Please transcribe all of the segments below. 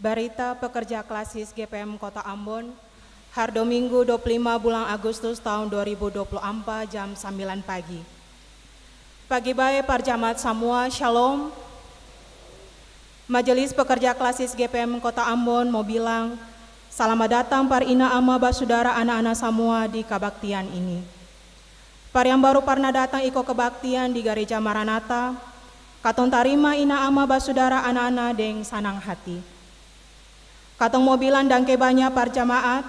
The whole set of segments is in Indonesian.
Barita Pekerja Klasis GPM Kota Ambon, hari Minggu 25 bulan Agustus tahun 2024 jam 9 pagi. Pagi baik para jamaat semua, Shalom. Majelis Pekerja Klasis GPM Kota Ambon mau bilang, selamat datang para ina ama basudara anak-anak semua di kebaktian ini. Para yang baru pernah datang ikut kebaktian di Gereja Maranatha, katong tarima ina ama basudara anak-anak deng sanang hati. Katong mau bilang dangke banyak para jamaat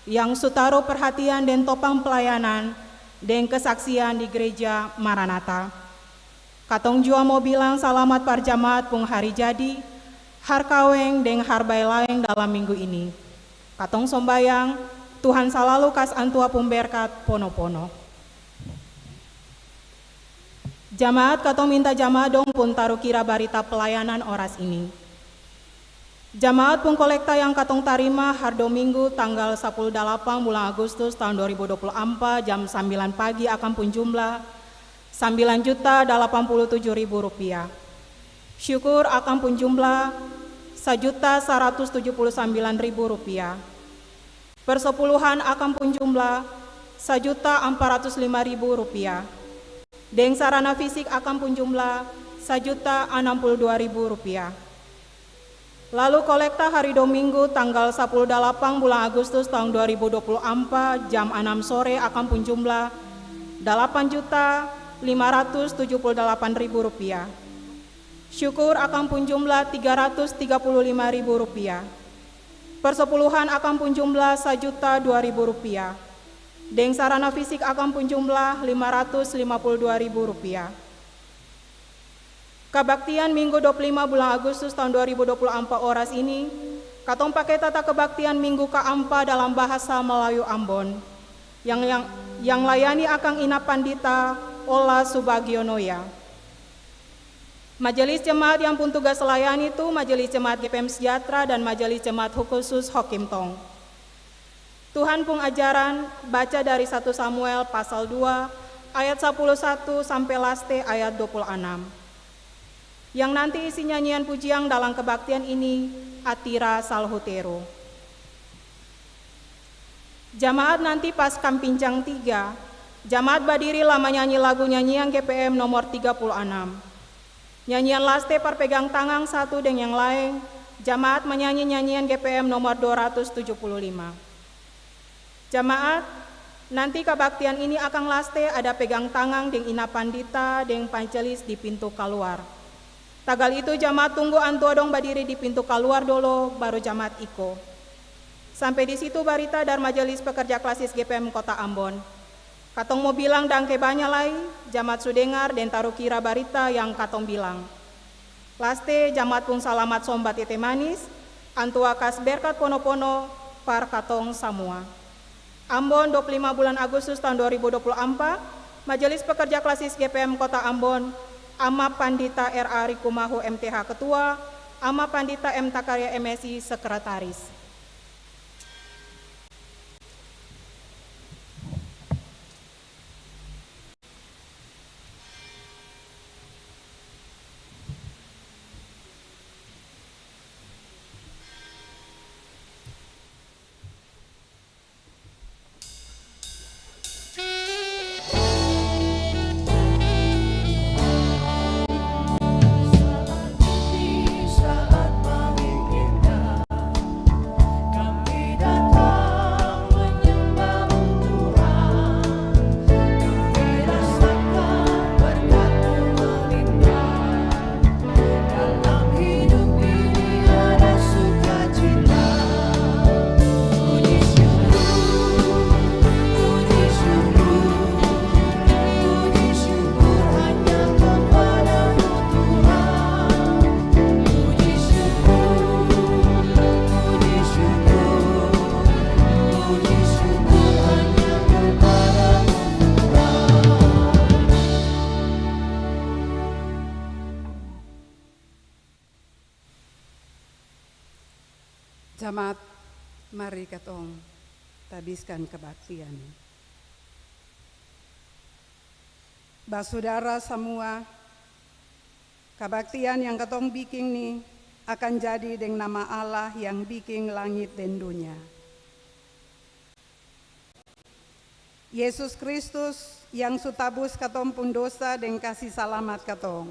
yang sutaruh perhatian dan topang pelayanan dan kesaksian di Gereja Maranatha. Katong jua mau bilang selamat para jamaat pung hari jadi, har kaweng dan har bailaeng dalam minggu ini. Katong sombayang, Tuhan selalu kas antua pung berkat pono-pono. Jamaat katong minta jamaat dong pun taruh kira barita pelayanan oras ini. Jamaat pun kolekta yang katong tarima hari Minggu tanggal 18 bulan Agustus tahun 2024 jam 9 pagi akan pun jumlah Rp9.087.000. Syukur akan pun jumlah Rp1.179.000. Persepuluhan akan pun jumlah Rp1.405.000. Deng sarana fisik akan pun jumlah Rp1.062.000. Lalu kolekta hari Minggu tanggal 18 bulan Agustus tahun 2024 jam 6 sore akan pun jumlah Rp8.578.000. Syukur akan pun jumlah Rp335.000. Persepuluhan akan pun jumlah Rp1.002.000. Deng sarana fisik akan pun jumlah Rp552.000. Kebaktian Minggu 25 bulan Agustus tahun 2024 oras ini, katong pakai tata kebaktian Minggu keempat dalam bahasa Melayu Ambon, yang layani akan Ina Pandita Ola Subagionoya. Majelis Jemaat yang pun tugas layani itu Majelis Jemaat GPM Sejahtera dan Majelis Jemaat Khusus Hokim Tong. Tuhan pun ajaran baca dari 1 Samuel pasal 2 ayat 11 sampai laste ayat 26. Yang nanti isi nyanyian pujian dalam kebaktian ini Atira Salhutero. Jamaat nanti pas kampincang 3, jamaat berdiri lama nyanyi lagu nyanyian GPM nomor 36. Nyanyian laste perpegang tangan satu dengan yang lain, jamaat menyanyi nyanyian GPM nomor 275. Jamaat, nanti kebaktian ini akan laste ada pegang tangan dengan Ina Pandita dengan pancelis di pintu keluar. Tagal itu jamaat tunggu antua dong berdiri di pintu keluar dulu, baru jamaat iko. Sampai di situ barita dari Majelis Pekerja Klasis GPM Kota Ambon. Katong mau bilang dangke banyak lagi, jamaat sudengar dan taruh kira barita yang katong bilang. Laste jamaat pun selamat sombat tete manis, antua kas berkat pono-pono par katong semua. Ambon 25 bulan Agustus tahun 2024, Majelis Pekerja Klasis GPM Kota Ambon, Ama Pandita R.A. Rikumahu MTH Ketua, Ama Pandita M. Takarya MSI Sekretaris. Jamaat, mari katong tabiskan kebaktian. Basudara semua, kebaktian yang katong bikin nih akan jadi dengan nama Allah yang bikin langit dan dunia. Yesus Kristus yang sutabus katong pun dosa dan kasih selamat katong.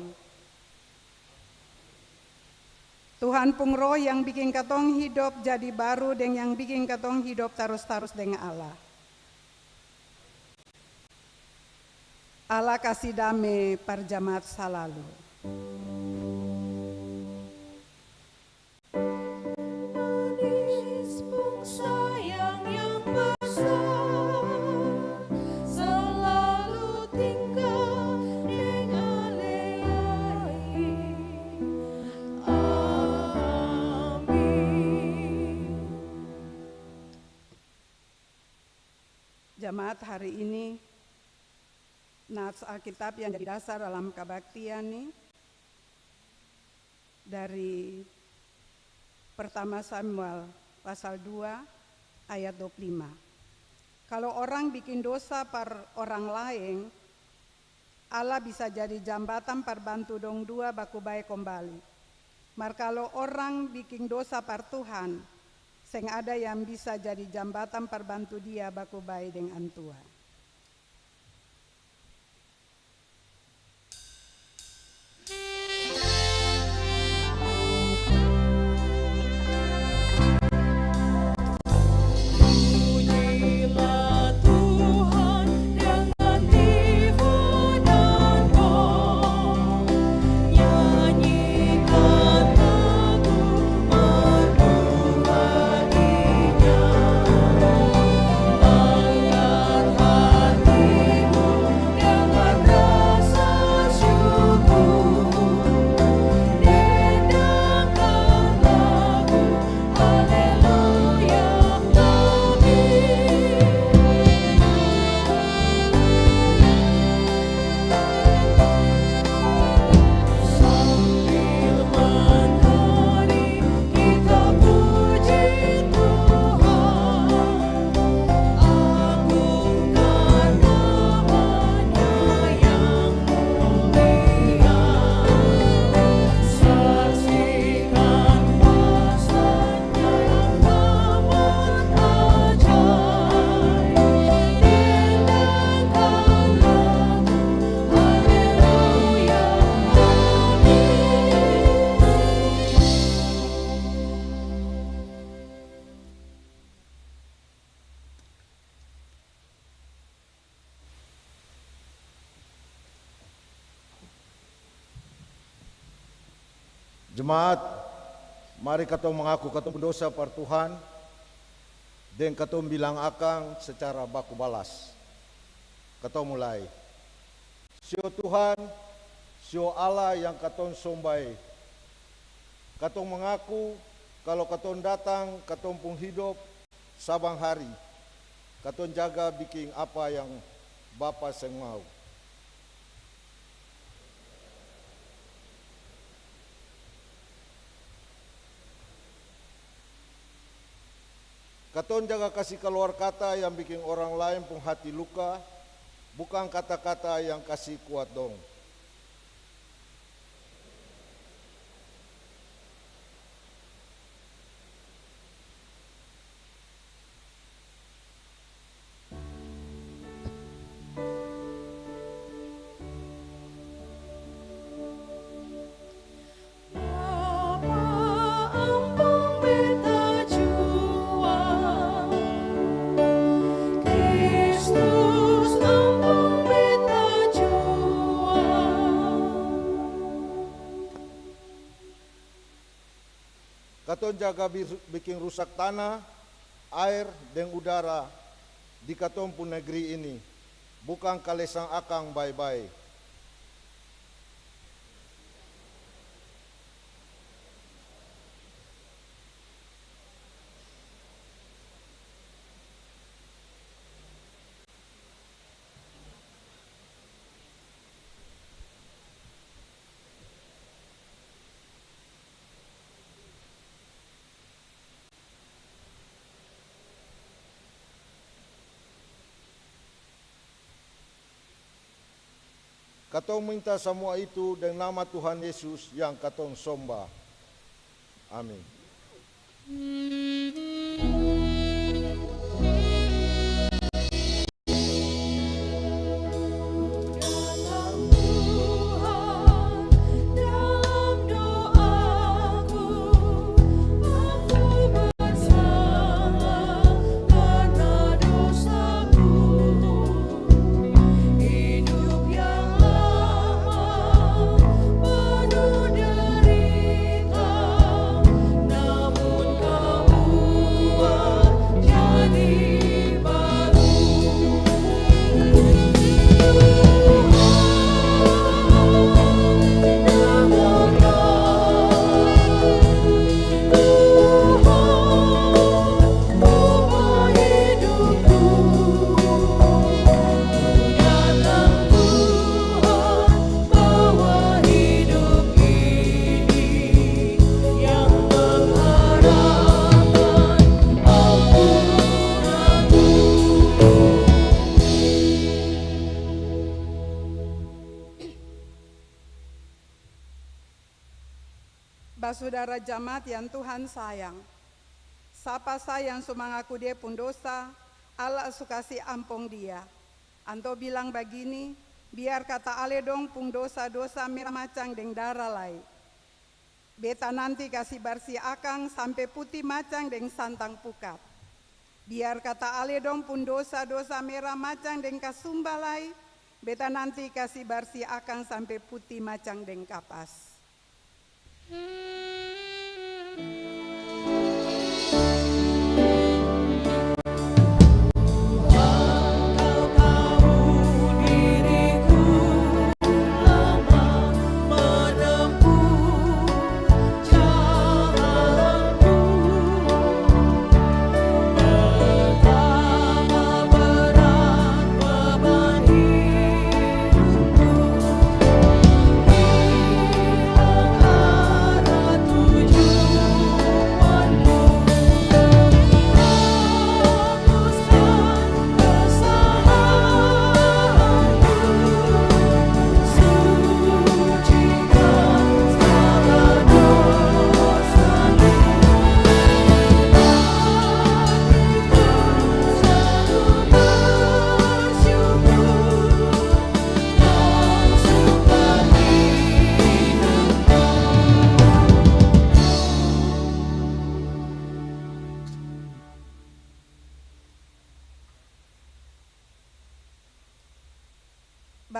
Tuhan pun roh yang bikin katong hidup jadi baru dan yang bikin katong hidup terus-terus dengan Allah. Allah kasih damai per jemaat selalu. Jemaat hari ini nats Alkitab yang jadi dasar dalam kebaktian ini dari pertama Samuel pasal 2 ayat 25. Kalau orang bikin dosa per orang lain, Allah bisa jadi jambatan per bantu dong dua baku baik kembali. Mar kalau orang bikin dosa per Tuhan, seng ada yang bisa jadi jambatan per bantu dia baku baik dengan Tuhan. Jemaat, mari katong mengaku katong dosa per Tuhan dan katong bilang akang secara baku balas. Katong mulai. Sio Tuhan, sio Allah yang katong sombai. Katong mengaku kalau katong datang, katong pun hidup sabang hari. Katong jaga bikin apa yang Bapa seng mau. Katong jaga kasih keluar kata yang bikin orang lain pun hati luka, bukan kata-kata yang kasih kuat dong. Katong jaga bikin rusak tanah, air, dan udara di katong pun negeri ini. Bukan kalesang akang baik-baik. Katong minta semua itu dengan nama Tuhan Yesus yang katong sembah. Amin. Saudara jamaat yang Tuhan sayang, sapa sayang sumangaku dia pun dosa, Allah sukasi ampong dia. Anto bilang begini, biar kata ale dong pung dosa-dosa merah macang deng darah lai. Beta nanti kasih bersih akang sampai putih macang deng santang pukat. Biar kata ale dong pun dosa-dosa merah macang deng kasumba lai, beta nanti kasih bersih akang sampai putih macang deng kapas.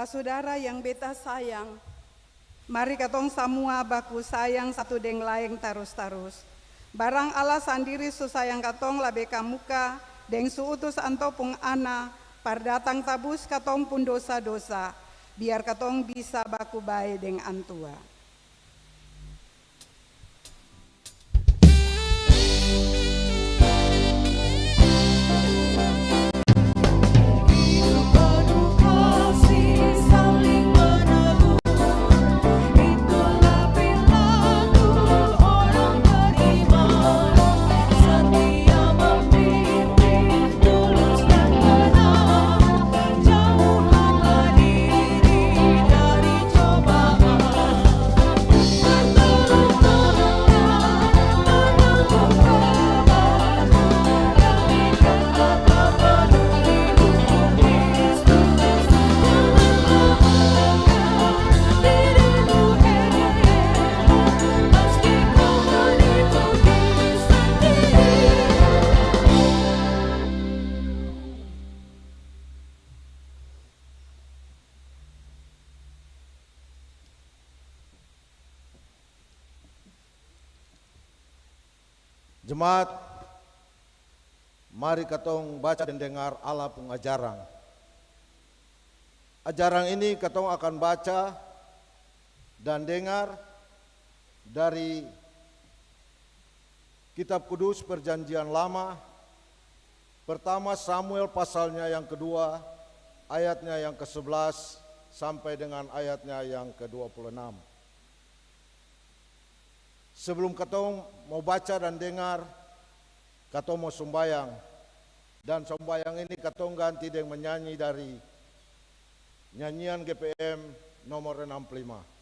Saudara yang beta sayang, mari katong semua baku sayang satu deng laeng tarus-tarus. Barang Allah sendiri susayang katong labe kamuka, deng suutus antopung ana, pardatang tabus katong pun dosa-dosa, biar katong bisa baku bae deng antua. Jemaat, mari katong baca dan dengar Allah pun ajarang. Ajarang ini katong akan baca dan dengar dari Kitab Kudus Perjanjian Lama, pertama Samuel pasalnya yang kedua, ayatnya yang ke-11 sampai dengan ayatnya yang ke-26. Sebelum katong mau baca dan dengar, katong mau sembayang. Dan sembayang ini katong ganti dengan menyanyi dari nyanyian GPM nomor 65.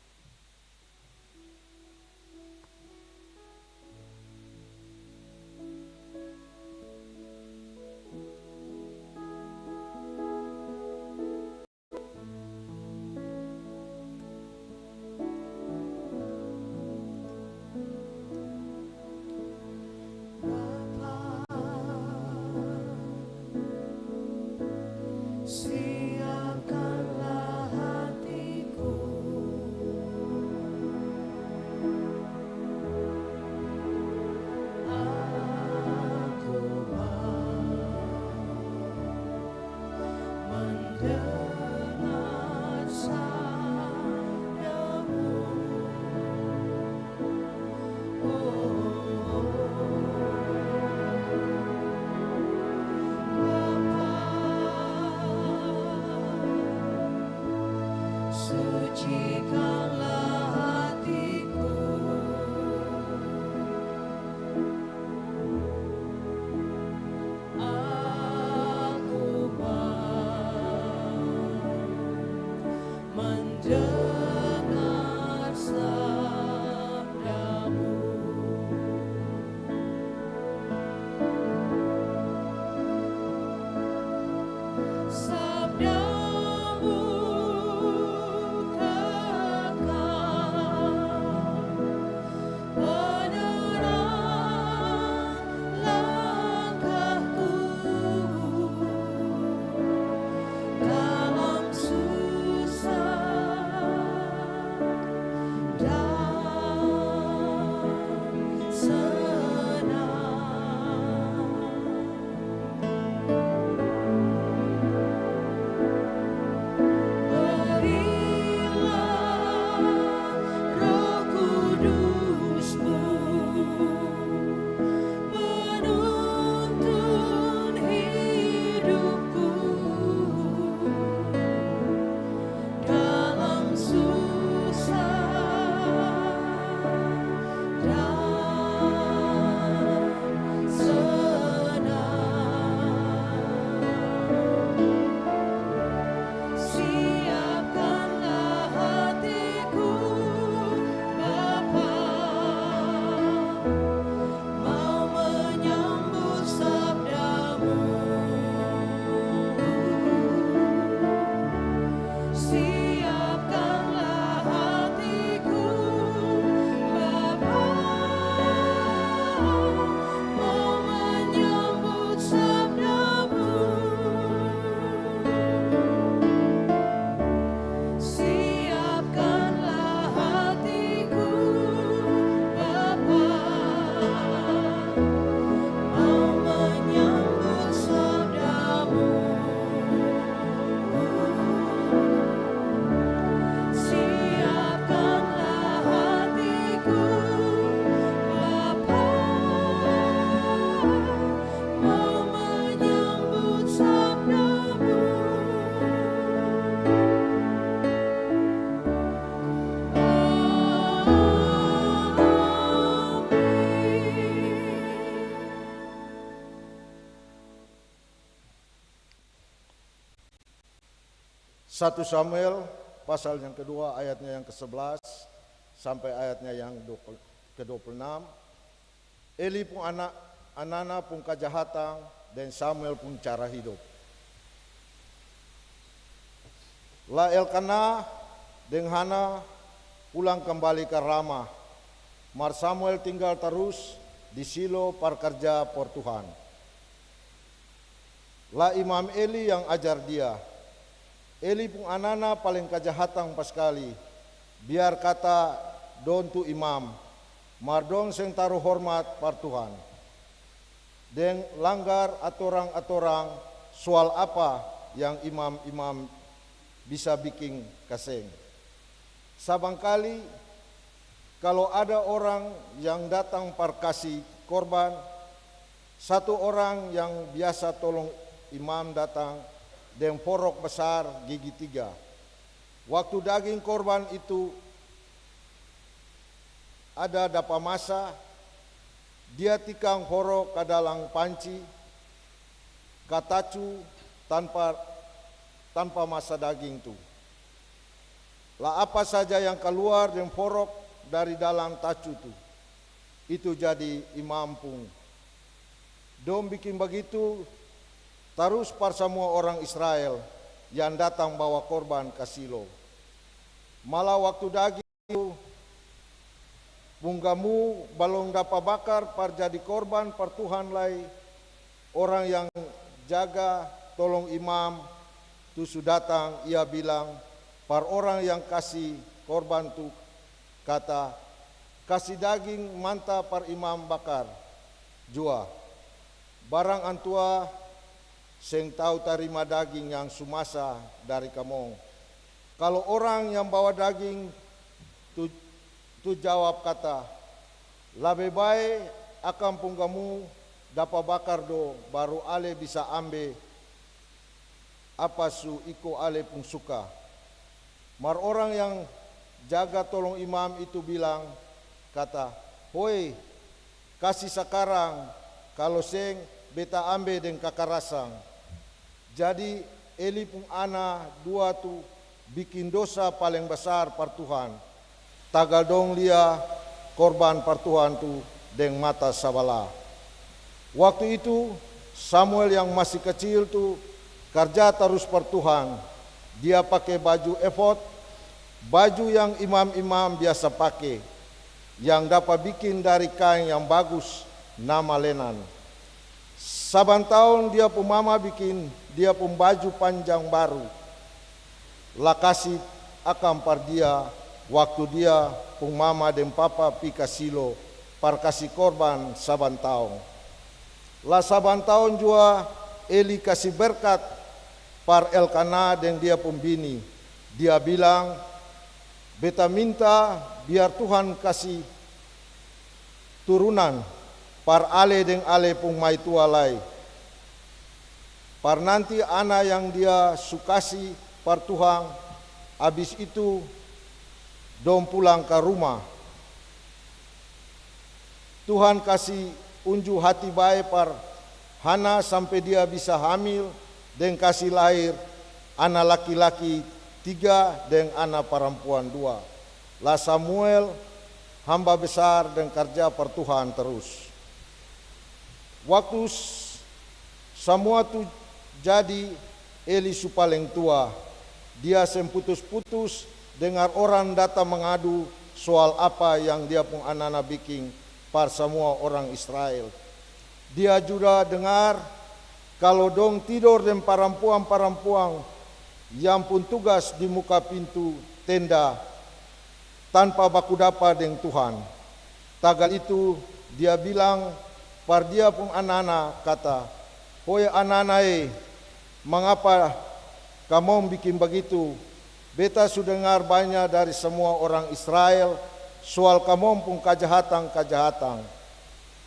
1 Samuel pasal yang kedua ayatnya yang ke-11 sampai ayatnya yang ke-26. Eli pun anana pun kejahatan dan Samuel pun cara hidup. La Elkana dan Hana pulang kembali ke Rama. Mar Samuel tinggal terus di Silo perkerja por Tuhan. La Imam Eli yang ajar dia. Eli pun anana paling kejahatan paskali. Biar kata don tu imam. Mar don seng taruh hormat par Tuhan. Den langgar atorang-atorang soal apa yang imam-imam bisa bikin kaseng. Sabangkali kalau ada orang yang datang par kasih korban, satu orang yang biasa tolong imam datang dengan porok besar gigi 3. Waktu daging korban itu ada dapa masa, dia tikang porok ke dalam panci, katacu tanpa masa daging itu. Lah apa saja yang keluar dengan porok dari dalam tacu itu jadi imam pun. Dom bikin begitu terus par semua orang Israel yang datang bawa korban ke Silo. Malah waktu daging itu bunggamu balong dapat bakar par jadi korban par Tuhan lai, orang yang jaga tolong imam tu sudah datang, ia bilang par orang yang kasih korban tu kata kasih daging mantap par imam bakar jua. Barang antua seng tahu tarima daging yang sumasa dari kamong. Kalau orang yang bawa daging tu jawab kata, lebih baik akan punggamu dapat bakar do baru ale bisa ambil apa su iko ale pun suka. Mar orang yang jaga tolong imam itu bilang kata, hoi kasih sekarang, kalau seng beta ambil dengan kakarasang. Jadi Eli pun ana dua tu bikin dosa paling besar par Tuhan. Tagal dong lia korban par Tuhan tu dengan mata sabala. Waktu itu Samuel yang masih kecil tu kerja terus per Tuhan. Dia pakai baju efod, baju yang imam-imam biasa pakai, yang dapat bikin dari kain yang bagus, nama lenan. Saban tahun dia pun mama bikin dia pun baju panjang baru. Lah kasih akan par dia waktu dia pun mama dan papa pi ke Silo par kasih korban saban tahun. Lah saban tahun juga Eli kasih berkat par Elkana dan dia pun bini. Dia bilang, beta minta biar Tuhan kasih turunan par ale dan ale pun mai tua lai. Par nanti anak yang dia sukasi par Tuhan, habis itu dom pulang ke rumah. Tuhan kasih unjuk hati baik par Hana sampai dia bisa hamil dan kasih lahir anak laki-laki 3 dan anak perempuan 2. Lah Samuel hamba besar dan kerja per Tuhan terus. Waktu semua tu jadi Eli su paling tua, dia semputus-putus dengar orang datang mengadu soal apa yang dia pun anak-anak bikin par semua orang Israel. Dia juga dengar kalau dong tidur dan perempuan-perempuan yang pun tugas di muka pintu tenda tanpa baku dapa dengan Tuhan. Tagal itu dia bilang par dia pun anak-anak kata, hoi anak-anak mengapa kamu bikin begitu? Beta sudah dengar banyak dari semua orang Israel soal kamu pun kejahatan.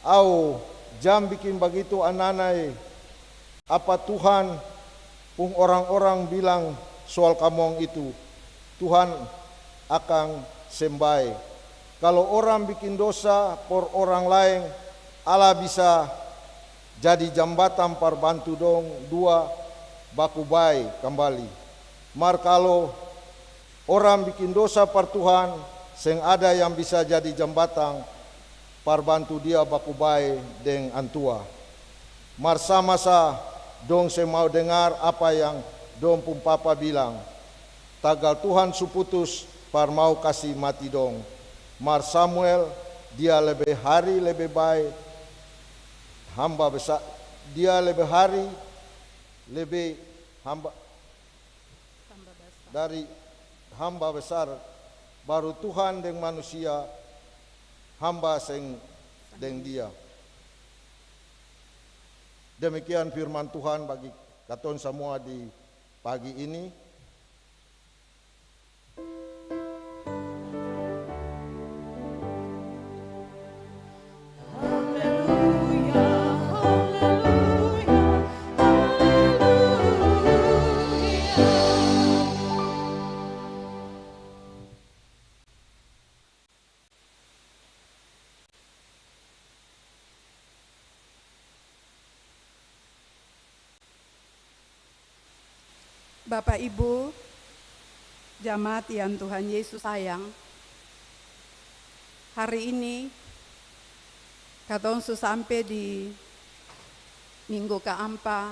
Au jam bikin begitu anak-anak. Apa Tuhan pun orang-orang bilang soal kamu itu Tuhan akan sembai. Kalau orang bikin dosa por orang lain, Allah bisa jadi jambatan par bantu dong dua baku baik kembali. Mar kalau orang bikin dosa par Tuhan, seng ada yang bisa jadi jembatan par bantu dia baku bae deng antua. Mar sama sa dong se mau dengar apa yang dong pun papa bilang. Tagal Tuhan suputus par mau kasih mati dong. Mar Samuel dia lebih hari lebih baik hamba besar, dia lebih hari lebih hamba dari hamba besar, baru Tuhan dan manusia hamba seng deng dia. Demikian firman Tuhan bagi katon semua di pagi ini. Bapak Ibu, jamaat yang Tuhan Yesus sayang, hari ini katong sampai di minggu keempat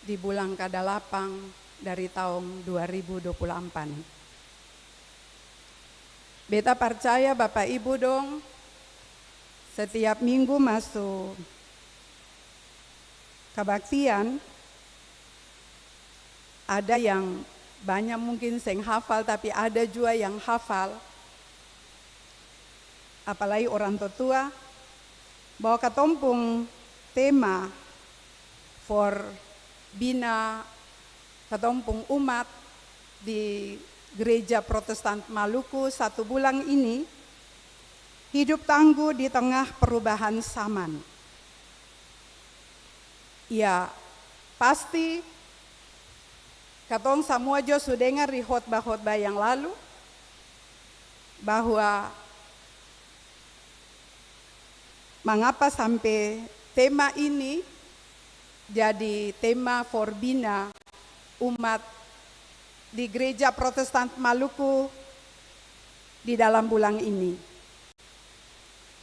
di bulan ke-8 dari tahun 2024. Beta percaya Bapak Ibu dong, setiap minggu masuk kebaktian, ada yang banyak mungkin seng hafal, tapi ada juga yang hafal. Apalagi orang tua, bahwa katompung tema for bina katompung umat di Gereja Protestan Maluku 1 bulan ini, hidup tangguh di tengah perubahan zaman. Ya, pasti katong semua jo sudah dengar di khotbah-khotbah yang lalu bahwa mengapa sampai tema ini jadi tema for bina umat di Gereja Protestan Maluku di dalam bulan ini.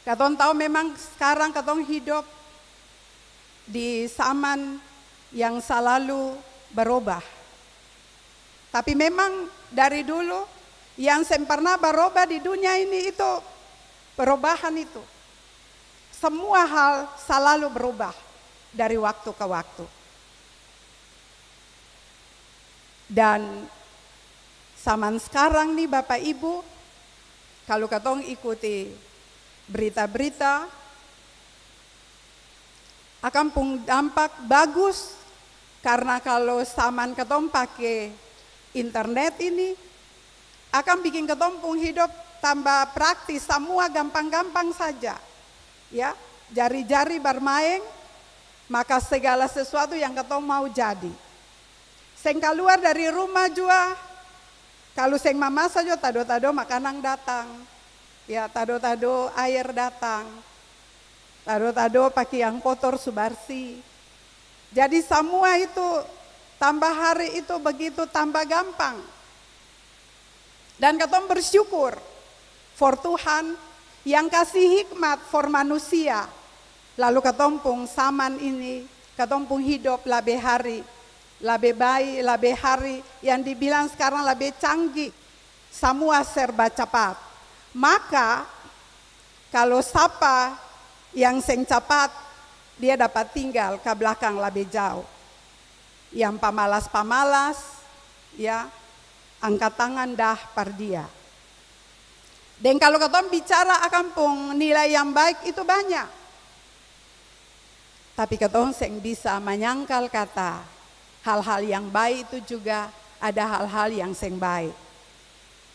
Katong tahu memang sekarang katong hidup di zaman yang selalu berubah. Tapi memang dari dulu yang pernah berubah di dunia ini itu perubahan itu. Semua hal selalu berubah dari waktu ke waktu. Dan zaman sekarang nih Bapak Ibu, kalau katong ikuti berita-berita, akan pun dampak bagus. Karena kalau zaman katong pakai internet ini akan bikin ketompung hidup tambah praktis, semua gampang-gampang saja. Ya, jari-jari bermain, maka segala sesuatu yang ketong mau jadi. Seng keluar dari rumah juga, kalau seng mamasak juga tado-tado makanan datang. Ya, tado-tado air datang. Tado-tado pakaian kotor subarsi. Jadi semua itu tambah hari itu begitu tambah gampang. Dan katong bersyukur for Tuhan yang kasih hikmat for manusia. Lalu katong pun zaman ini, katong pun hidup lebih hari, lebih baik, lebih hari, yang dibilang sekarang lebih canggih. Semua serba cepat. Maka kalau siapa yang seng cepat, dia dapat tinggal ke belakang lebih jauh. Yang pamalas-pamalas, ya, angkat tangan dah par dia. Dan kalau katong bicara akan pun nilai yang baik itu banyak. Tapi katong seng bisa menyangkal kata hal-hal yang baik itu juga ada hal-hal yang seng baik.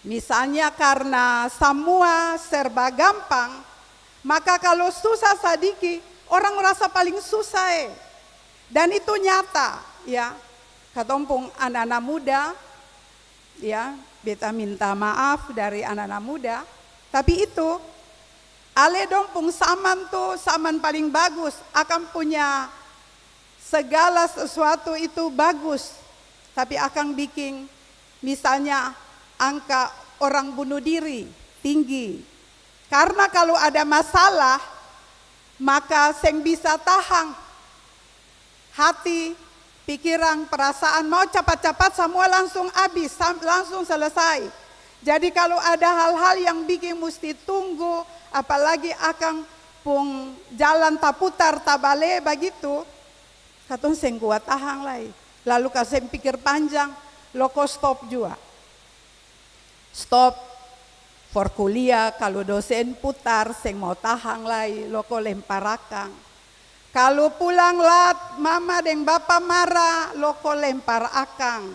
Misalnya karena semua serba gampang, maka kalau susah sedikit, orang merasa paling susah. Dan itu nyata. Ya, katompung anak-anak muda, ya, beta minta maaf dari anak-anak muda, tapi itu, ale dompung saman tuh, saman paling bagus, akan punya segala sesuatu itu bagus. tapi akan bikin misalnya angka orang bunuh diri tinggi. Karena kalau ada masalah, maka seng bisa tahan hati, pikiran, perasaan, mau cepat-cepat semua langsung habis, langsung selesai. Jadi kalau ada hal-hal yang bikin mesti tunggu, apalagi akan pung jalan taputar tabale begitu, katong seng kuat tahan lagi. Lalu kasih pikir panjang, loko stop juga. Stop for kuliah, kalau dosen putar seng mau tahan lagi, loko lempar akang. Kalau pulang lat, mama dan bapak marah, loko lempar akang.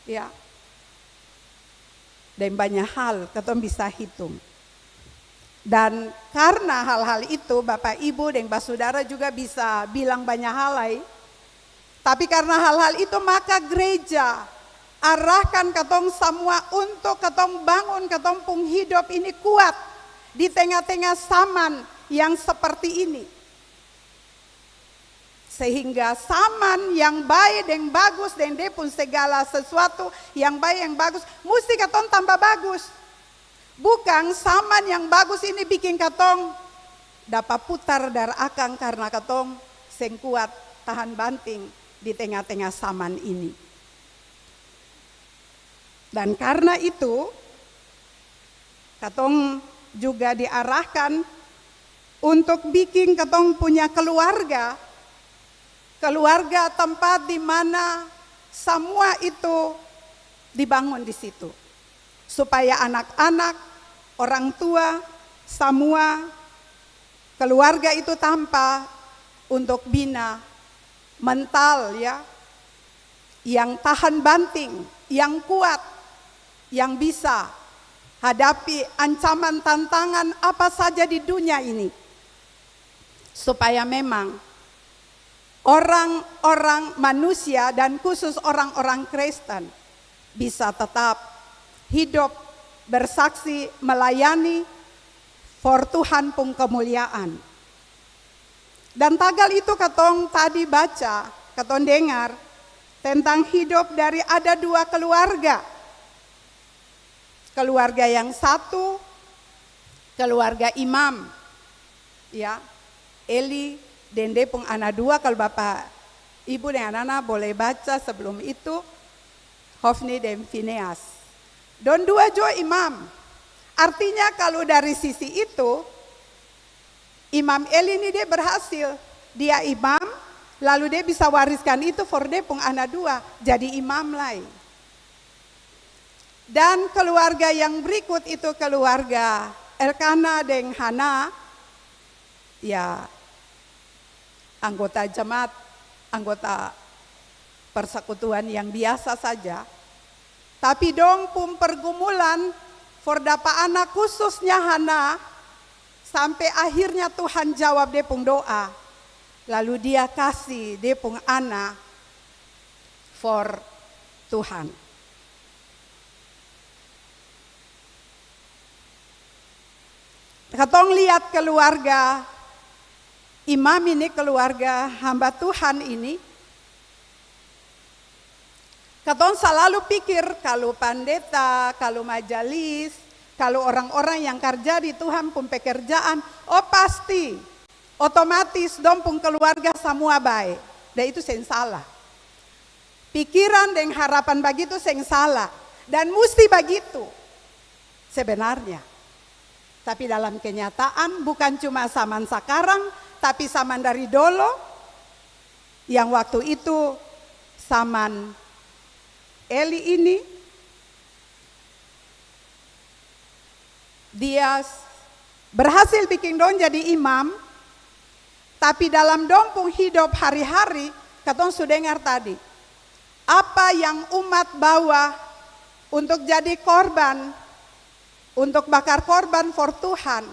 Ya. Dan banyak hal, katong bisa hitung. Dan karena hal-hal itu, Bapak Ibu dan Saudara juga bisa bilang banyak hal lain. Tapi karena hal-hal itu maka gereja arahkan katong semua untuk katong bangun katong pung hidup ini kuat di tengah-tengah zaman yang seperti ini. Sehingga zaman yang baik dan bagus dan dia pun segala sesuatu yang baik yang bagus mesti katong tambah bagus. Bukan zaman yang bagus ini bikin katong dapat putar dari akang karena katong seng kuat tahan banting di tengah-tengah zaman ini. Dan karena itu katong juga diarahkan untuk bikin katong punya keluarga tempat di mana semua itu dibangun di situ. Supaya anak-anak, orang tua, semua keluarga itu tanpa untuk bina mental ya, yang tahan banting, yang kuat, yang bisa hadapi ancaman tantangan apa saja di dunia ini. Supaya memang orang-orang manusia dan khusus orang-orang Kristen bisa tetap hidup bersaksi melayani for Tuhan pun kemuliaan. Dan tagal itu katong tadi baca, katong dengar tentang hidup dari ada dua keluarga. Keluarga yang satu, keluarga imam. Ya, Eli dan dia pun anak dua, kalau Bapak Ibu dan anak-anak boleh baca sebelum itu, Hofni dan Fineas. Dan dua juga imam. Artinya kalau dari sisi itu, Imam Eli ini dia berhasil. Dia imam, lalu dia bisa wariskan itu for dia pun anak dua, jadi imam lain. Dan keluarga yang berikut itu keluarga Elkana dan Hana, ya anggota jemaat, anggota persekutuan yang biasa saja. Tapi dong pun pergumulan for dapat anak khususnya Hana, sampai akhirnya Tuhan jawab dia pun doa. Lalu dia kasih dia pun anak for Tuhan. Katong lihat keluarga imam ini, keluarga hamba Tuhan ini, katong selalu pikir kalau pendeta, kalau majelis, kalau orang-orang yang kerja di Tuhan pun pekerjaan, oh pasti otomatis dong pun keluarga semua baik. Dan itu seng salah. Pikiran dan harapan begitu seng salah. Dan mesti begitu sebenarnya. Tapi dalam kenyataan bukan cuma zaman sekarang, tapi zaman dari dulu, yang waktu itu zaman Eli ini, dia berhasil bikin dong jadi imam, tapi dalam dong pun hidup hari-hari, katong sudah dengar tadi, apa yang umat bawa untuk jadi korban, untuk bakar korban for Tuhan,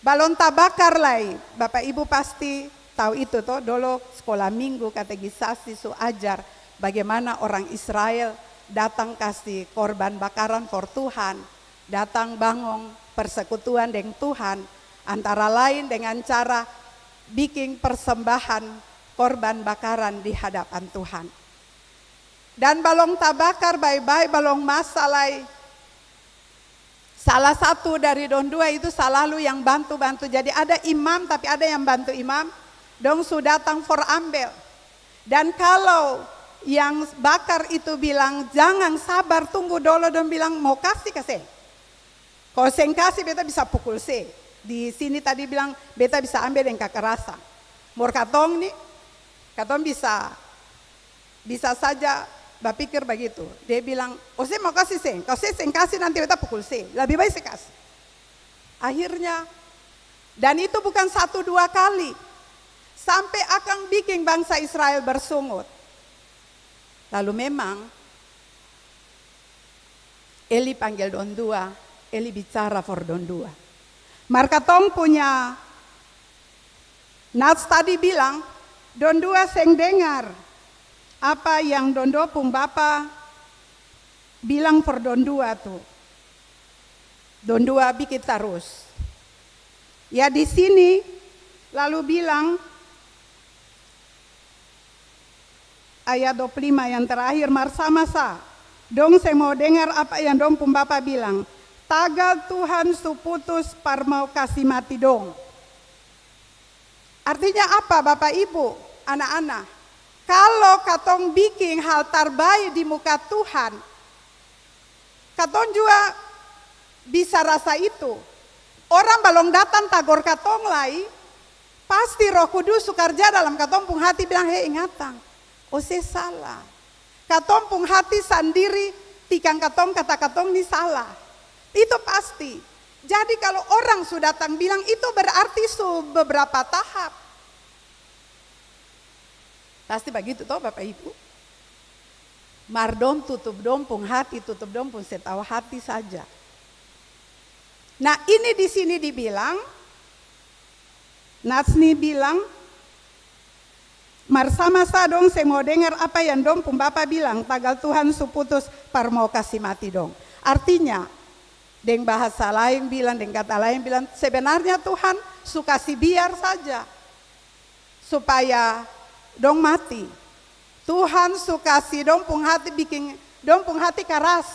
balon tabakar lain. Bapak Ibu pasti tahu itu toh, dulu sekolah minggu katekisasi su ajar bagaimana orang Israel datang kasih korban bakaran for Tuhan, datang bangun persekutuan dengan Tuhan, antara lain dengan cara bikin persembahan korban bakaran di hadapan Tuhan. Dan balong tabakar baik-baik balong masalai. Salah satu dari dong dua itu selalu yang bantu-bantu. Jadi ada imam tapi ada yang bantu imam. Dong sudah datang for ambil. Dan kalau yang bakar itu bilang jangan sabar tunggu dulu, dong bilang mau kasih. Kalau seng kasih beta bisa pukul se. Di sini tadi bilang beta bisa ambil dengan kekerasan. Mor katong nih, katong bisa saja berpikir begitu. Dia bilang, oh saya mau kasih seng, kalau saya seng kasih nanti beta pukul se. Lebih baik saya kasih. Akhirnya, dan itu bukan 1-2 kali. Sampai akan bikin bangsa Israel bersungut. Lalu memang Eli panggil dong dua, Eli bicara for dong dua. Markatong punya Nats tadi bilang, dong dua seng dengar apa yang dong dua pun bapa bilang for dong dua tuh. Dong dua bikin terus. Ya di sini lalu bilang ayat 25 yang terakhir, marsa-masa dong saya mau dengar apa yang dong pun bapa bilang. Tagal Tuhan suputus par mau kasih mati dong. Artinya apa Bapak Ibu, anak-anak? Kalau katong bikin hal terbaik di muka Tuhan, katong juga bisa rasa itu. Orang balong datang tagor katong lai, pasti Roh Kudus sukarja dalam katong pun hati bilang, hei ingatan, saya salah. Katong pun hati sendiri, tikang katong kata katong ini salah. Itu pasti. Jadi kalau orang sudah datang bilang itu berarti beberapa tahap. Pasti begitu toh Bapak Ibu. Mardom tutup dompung hati, tutup dompung setahu hati saja. Nah ini di sini dibilang, Natsni bilang, marsama-masa dong saya mau dengar apa yang dong pun Bapak bilang, tagal Tuhan suputus par mau kasih mati dong. Artinya, dengan bahasa lain bilang, dengan kata lain bilang, sebenarnya Tuhan suka si biar saja supaya dong mati. Tuhan suka si dong pun hati bikin dong pun hati keras.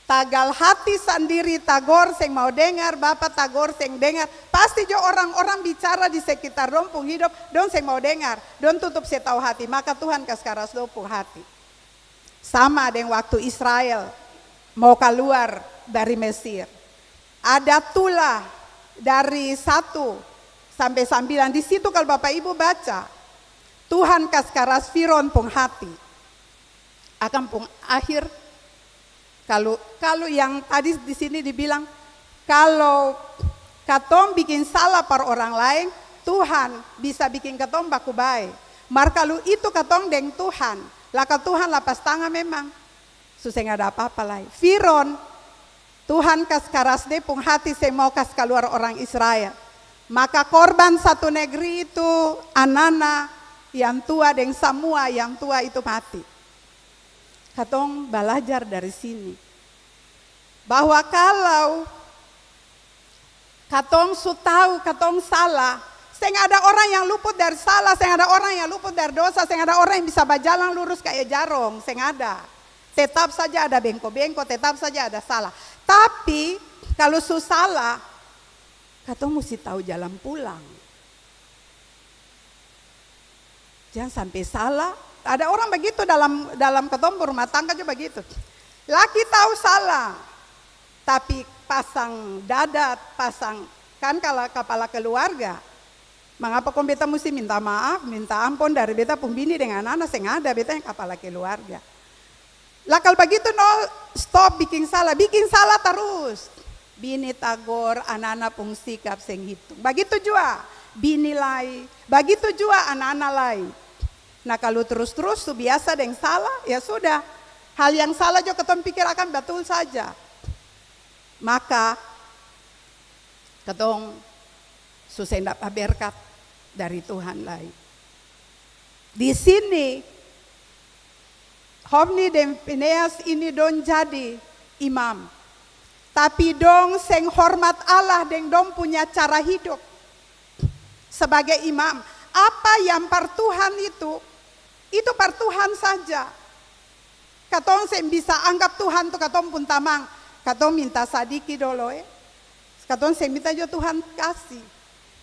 Tagal hati sendiri tagor seng mau dengar, Bapak tagor seng dengar. Pasti jo orang-orang bicara di sekitar dong pun hidup, dong seng mau dengar, dong tutup setahu hati. Maka Tuhan kasih keras dong pun hati. Sama dengan waktu Israel mau keluar dari Mesir. Ada tulah dari 1 sampai 9. Di situ kalau Bapak Ibu baca, Tuhan kasih keras Firaun pun hati. Akan pun akhir kalau yang tadi di sini dibilang kalau katong bikin salah par orang lain, Tuhan bisa bikin katong baku baik. Mar kalau itu katong dengan Tuhan, laka Tuhan lapas tangan memang. Susah nggak ada apa-apa lagi. Firaun, Tuhan kas keras deh pun hati saya mau kas keluar orang Israel. Maka korban satu negeri itu anak-anak yang tua dan semua yang tua itu mati. Katong belajar dari sini. Bahwa kalau katong su tahu katong salah, saya ada orang yang luput dari salah, saya ada orang yang luput dari dosa, saya ada orang yang bisa berjalan lurus kayak jarong, saya ada. Tetap saja ada bengko-bengko, tetap saja ada salah. Tapi kalau su salah, katong mesti tahu jalan pulang. Jangan sampai salah. Ada orang begitu dalam katong rumah tangga juga begitu. Laki tahu salah, tapi pasang dadat, pasang kan kalau kepala keluarga. Mengapa kau beta mesti minta maaf, minta ampun dari beta pun bini dengan anak saya ada beta yang kepala keluarga. Lah kalau begitu no stop bikin salah terus. Bini tagor, anak-anak pun sikap seng hitung. Begitu juga bini lai, begitu juga anak-anak lai. Nah kalau terus-terus tu biasa dengan salah, ya sudah. Hal yang salah juga ketong pikir akan betul saja. Maka ketong susah dapat berkat dari Tuhan lain. Di sini Hofni dan Fineas ini dong jadi imam. Tapi dong seng hormat Allah dan dong punya cara hidup sebagai imam. Apa yang par Tuhan itu par Tuhan saja. katong sen bisa anggap Tuhan tu katong pun tamang. Katong minta sadiki dulu katong sen minta jo Tuhan kasih.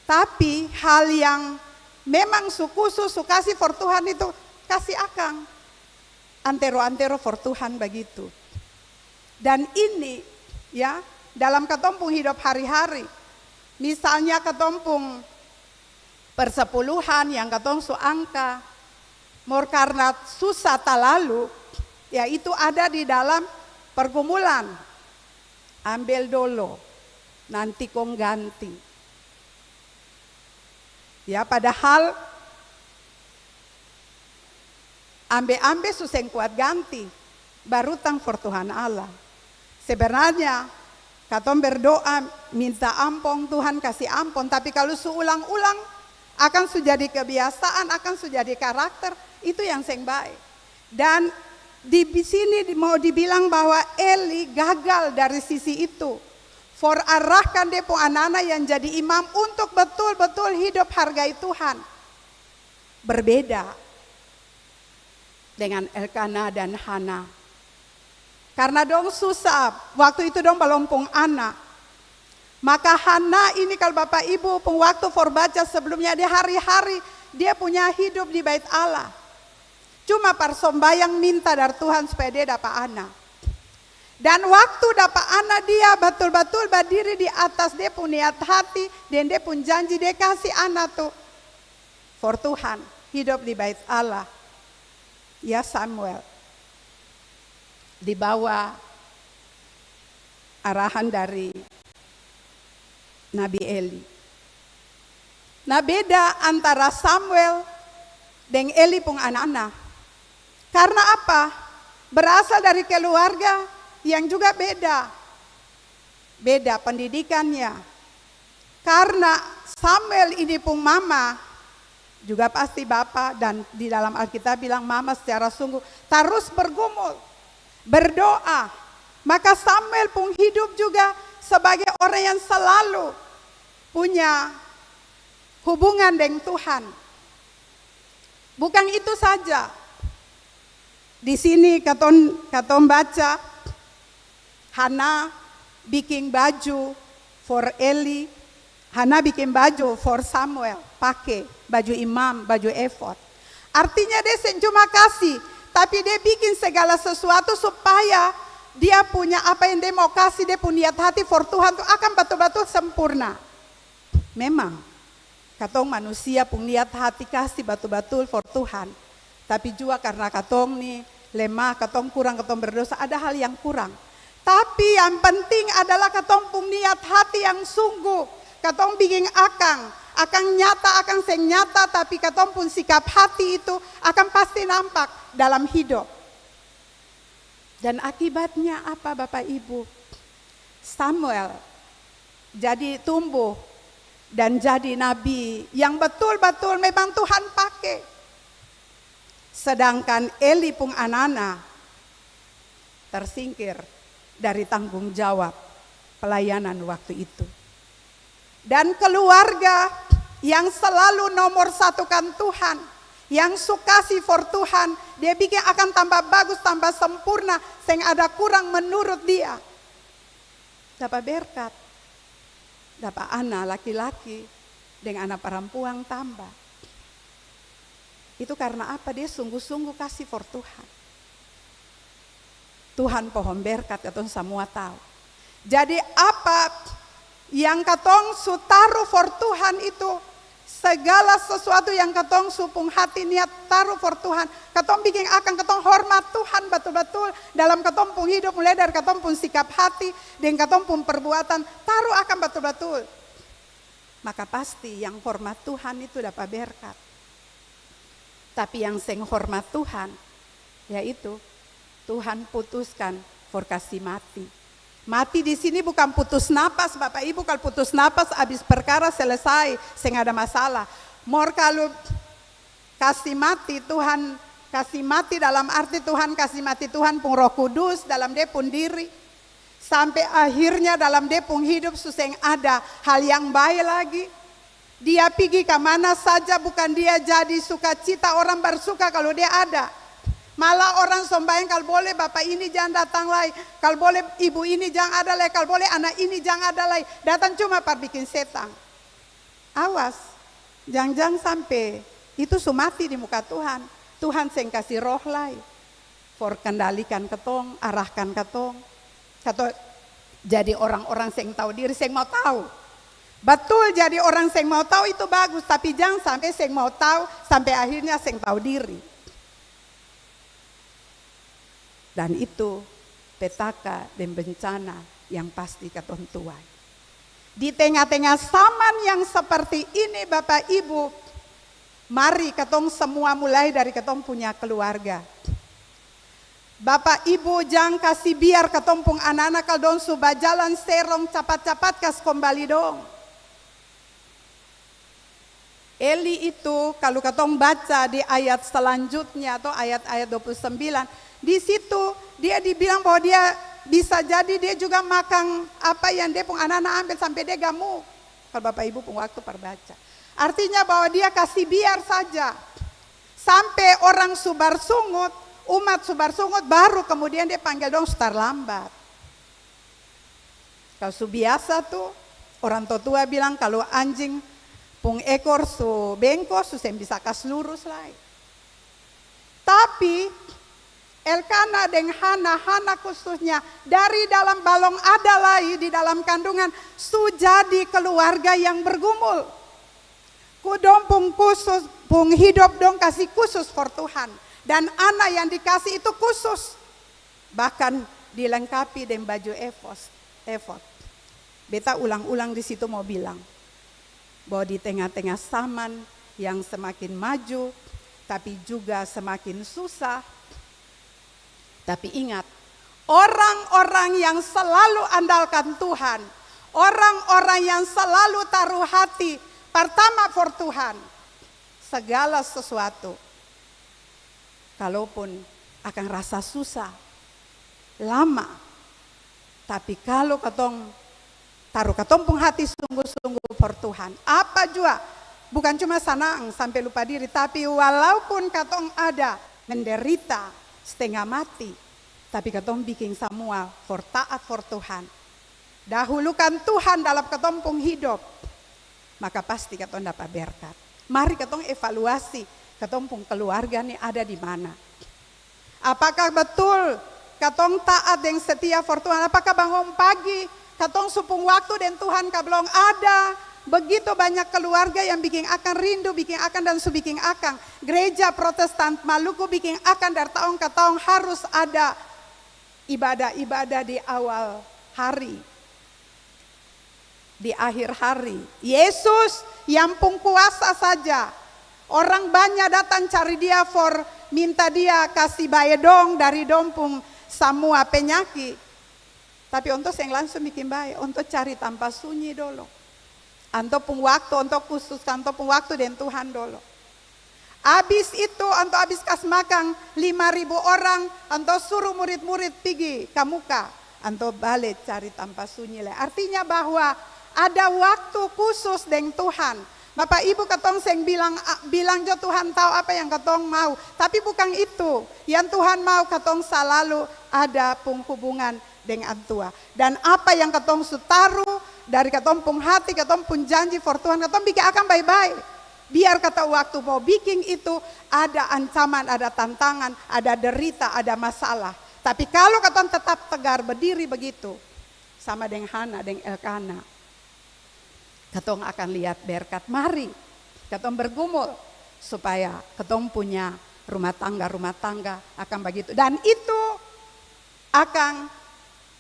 Tapi hal yang memang khusus kasih for Tuhan itu kasih akang. Antero for Tuhan begitu. Dan ini ya dalam katompung hidup hari-hari. Misalnya katompung persepuluhan yang katong angka. Mor karena susah talalu, ya itu ada di dalam pergumulan. Ambil dulu, nanti kong ganti. Ya padahal ambil susah kuat ganti, baru tang for Tuhan Allah. Sebenarnya katong berdoa minta ampun Tuhan kasih ampun, tapi kalau seulang-ulang akan jadi kebiasaan, akan jadi karakter, itu yang seng baik. Dan di sini mau dibilang bahwa Eli gagal dari sisi itu. For arahkan dia pun anak-anak yang jadi imam untuk betul-betul hidup hargai Tuhan. Berbeda dengan Elkana dan Hana. Karena dong susah, waktu itu dong melompong anak. Maka Hana ini kalau Bapak Ibu pun waktu for baca sebelumnya dia hari-hari dia punya hidup di bait Allah. Cuma persombayang minta dari Tuhan supaya dia dapat anak. Dan waktu dapat anak dia betul-betul berdiri di atas dia pun niat hati dan dia pun janji dia kasih anak tuh for Tuhan hidup di bait Allah. Ya Samuel di bawah arahan dari Nabi Eli. Nah beda antara Samuel dan Eli pun anak-anak. Karena apa? Berasal dari keluarga yang juga beda. Beda pendidikannya. Karena Samuel ini pun mama, juga pasti bapak, dan di dalam Alkitab bilang mama secara sungguh terus bergumul. Berdoa, maka Samuel pun hidup juga sebagai orang yang selalu punya hubungan dengan Tuhan. Bukan itu saja. Di sini katon baca Hana bikin baju for Eli, Hana bikin baju for Samuel, pakai baju imam, baju efod. Artinya dia cuma kasih, tapi dia bikin segala sesuatu supaya dia punya apa yang dia mau kasih, dia punya niat hati for Tuhan itu akan betul-betul sempurna. Memang, katong manusia punya niat hati kasih betul-betul for Tuhan. Tapi juga karena katong nih lemah, katong kurang, katong berdosa, ada hal yang kurang. Tapi yang penting adalah katong punya niat hati yang sungguh. Katong bikin akan nyata, akan seng nyata, tapi katong pun sikap hati itu akan pasti nampak dalam hidup. Dan akibatnya apa Bapak Ibu? Samuel jadi tumbuh dan jadi nabi yang betul-betul memang Tuhan pakai. Sedangkan Eli pun anak-anak tersingkir dari tanggung jawab pelayanan waktu itu. Dan keluarga yang selalu nomor satukan Tuhan, yang sukasi for Tuhan, dia bikin akan tambah bagus, tambah sempurna, sehingga ada kurang menurut dia. Dapat berkat, dapat anak laki-laki dengan anak perempuan tambah. Itu karena apa? Dia sungguh-sungguh kasih for Tuhan. Tuhan pohon berkat, katong semua tahu. Jadi apa yang katong taruh for Tuhan itu, segala sesuatu yang katong supung hati niat taruh for Tuhan, katong bikin akan katong hormat Tuhan betul-betul dalam katong pun hidup, mulai dari katong pun sikap hati dan katong pun perbuatan taruh akan betul-betul. Maka pasti yang hormat Tuhan itu dapat berkat. Tapi yang seng hormat Tuhan, yaitu Tuhan putuskan for kasih mati. Mati di sini bukan putus napas, Bapak Ibu. Kalau putus napas habis perkara selesai, seng ada masalah. Mor kalau kasih mati, Tuhan kasih mati dalam arti Tuhan kasih mati Tuhan pun Roh Kudus dalam dia pun diri. Sampai akhirnya dalam dia pun hidup suseng ada hal yang baik lagi. Dia pergi ke mana saja, bukan dia jadi sukacita, orang bersuka kalau dia ada. Malah orang sombayang kalau boleh bapak ini jangan datang lagi, kalau boleh ibu ini jangan ada lagi, kalau boleh anak ini jangan ada lagi. Datang cuma par bikin setan. Awas, jangan sampai itu sumati di muka Tuhan. Tuhan seng kasih roh lagi, for kendalikan ketong, arahkan ketong. Katong jadi orang-orang seng tahu diri, seng mau tahu. Betul, jadi orang seng mau tahu itu bagus, tapi jangan sampai seng mau tahu sampai akhirnya seng tahu diri. Dan itu petaka dan bencana yang pasti katong tuai. Di tengah-tengah zaman yang seperti ini Bapak Ibu, mari katong semua mulai dari katong punya keluarga. Bapak Ibu jangan kasih biar katong pung anak-anak kalau dong sudah jalan serong cepat-cepat kas kembali dong. Eli itu kalau katong baca di ayat selanjutnya atau ayat-ayat 29, di situ dia dibilang bahwa dia bisa jadi dia juga makan apa yang dia pun anak-anak ambil sampai dia gamuk. Kalau Bapak Ibu pun waktu perbaca. Artinya bahwa dia kasih biar saja. Sampai orang subar sungut, umat subar sungut baru kemudian dia panggil dong setar lambat. Kalau su biasa tuh orang tua bilang kalau anjing pung ekor su bengkok su sem bisa kas lurus lagi. Tapi Elkana dan Hana khususnya dari dalam balong ada lagi di dalam kandungan su jadi keluarga yang bergumul. Kudong pung khusus, pung hidup dong kasih khusus for Tuhan. Dan anak yang dikasih itu khusus. Bahkan dilengkapi dengan baju efod. Beta ulang-ulang di situ mau bilang bahwa di tengah-tengah zaman yang semakin maju tapi juga semakin susah. Tapi ingat, orang-orang yang selalu andalkan Tuhan, orang-orang yang selalu taruh hati pertama for Tuhan, segala sesuatu, kalaupun akan rasa susah, lama, tapi kalau katong taruh katong pung hati sungguh-sungguh for Tuhan, apa juga, bukan cuma senang sampai lupa diri, tapi walaupun katong ada menderita, setengah mati, tapi katong bikin semua for taat for Tuhan. Dahulukan Tuhan dalam katong pung hidup, maka pasti katong dapat berkat. Mari katong evaluasi katong pung keluarga nih ada di mana. Apakah betul katong taat dan setia for Tuhan? Apakah bangun pagi katong supung waktu dan Tuhan kabelong ada? Begitu banyak keluarga yang bikin akan rindu, bikin akan dan su bikin akan. Gereja Protestan Maluku bikin akan dari tahun ke tahun harus ada ibadah-ibadah di awal hari. Di akhir hari. Yesus yang pun kuasa saja. Orang banyak datang cari dia for minta dia kasih bayedong dari dompung semua penyakit. Tapi untuk yang langsung bikin baik, untuk cari tanpa sunyi dulu. Untuk pun waktu, untuk khusus, untuk pun waktu dan Tuhan dulu. Habis itu, untuk habis kas makan 5.000 orang, untuk suruh murid-murid pergi ke muka, untuk balik cari tanpa sunyi. Artinya bahwa ada waktu khusus dengan Tuhan. Bapak Ibu katong seng bilang jo Tuhan tahu apa yang katong mau. Tapi bukan itu. Yang Tuhan mau katong selalu ada pun hubungan dengan Tuhan. Dan apa yang katong sutaruh dari katong pun hati, katong pun janji for Tuhan, katong bikin akan baik-baik. Biar kata waktu mau bikin itu ada ancaman, ada tantangan, ada derita, ada masalah. Tapi kalau katong tetap tegar berdiri begitu, sama dengan Hana, dengan Elkana, katong akan lihat berkat. Mari katong bergumul supaya katong punya rumah tangga akan begitu. Dan itu akan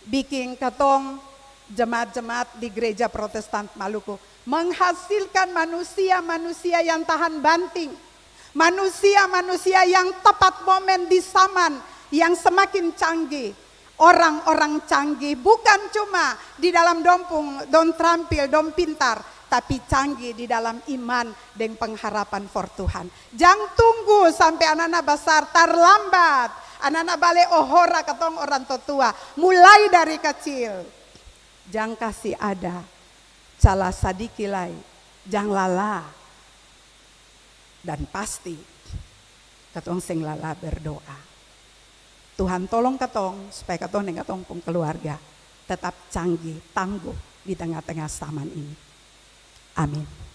bikin katong jemaat-jemaat di Gereja Protestan Maluku menghasilkan manusia-manusia yang tahan banting, manusia-manusia yang tepat momen di zaman yang semakin canggih. Orang-orang canggih bukan cuma di dalam dom terampil, dom pintar, tapi canggih di dalam iman dan pengharapan for Tuhan. Jangan tunggu sampai anak-anak besar terlambat. Anak-anak balik ohora katong orang tua, mulai dari kecil. Jangan kasih ada salah sadikilai, jangan lala. Dan pasti katong sing lala berdoa. Tuhan tolong katong supaya katong dengan katong pun keluarga tetap canggih, tangguh di tengah-tengah zaman ini. Amin.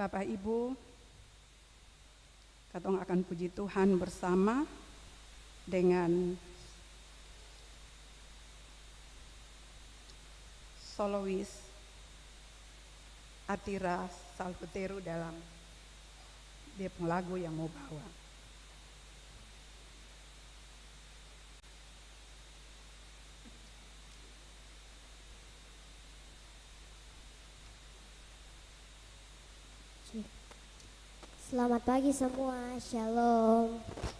Bapak Ibu, katong akan puji Tuhan bersama dengan solois Atira Salpeteru dalam dia lagu yang mau bawa. Selamat pagi semua, Shalom. Shalom.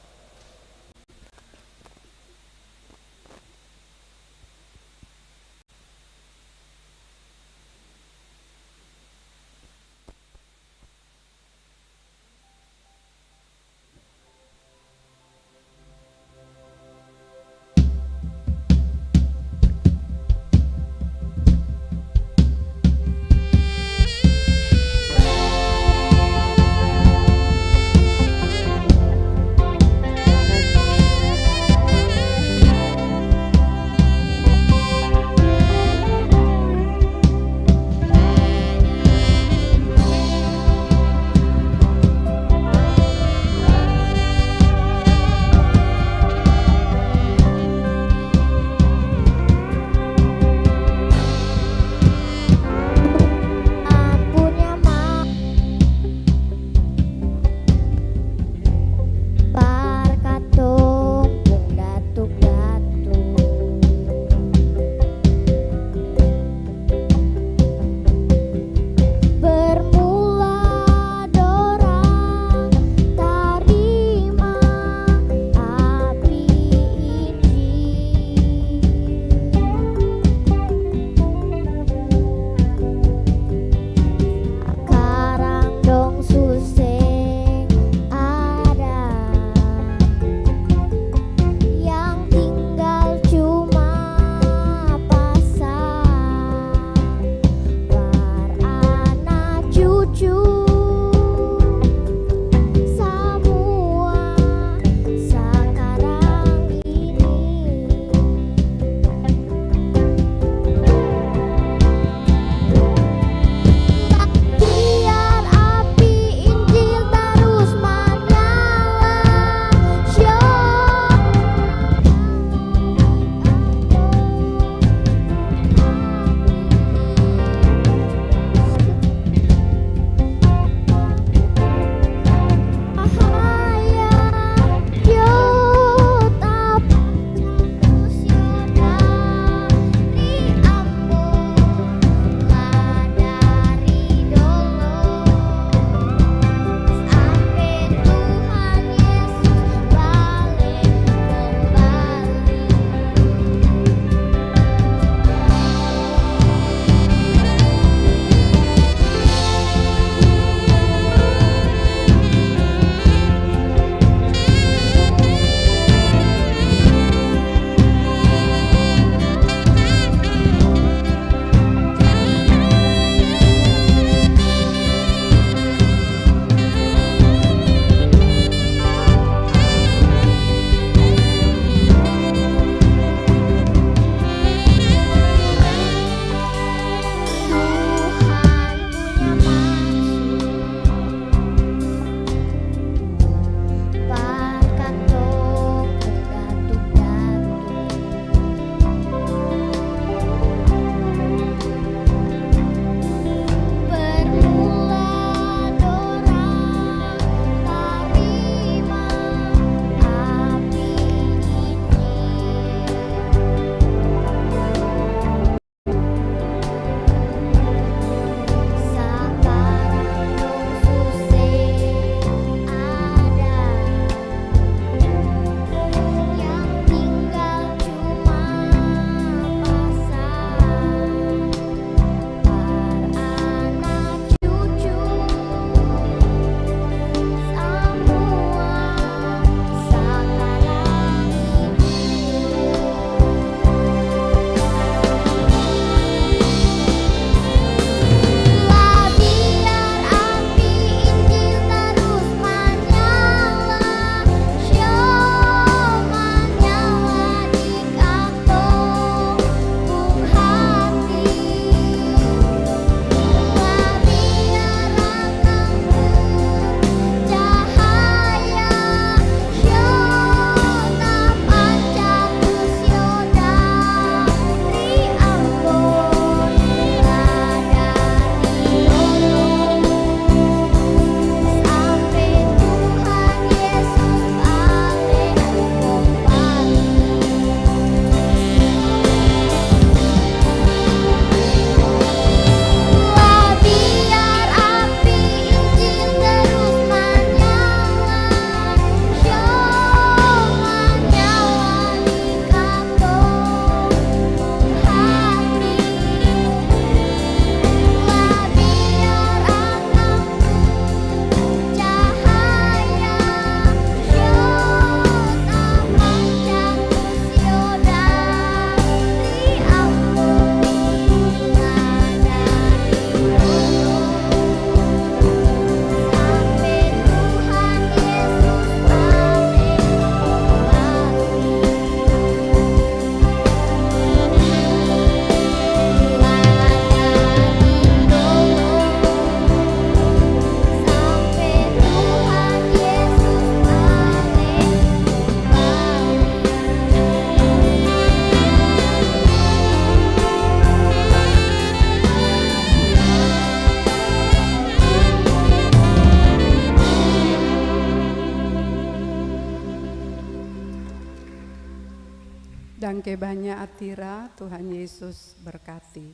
Dangke banyak atira, Tuhan Yesus berkati.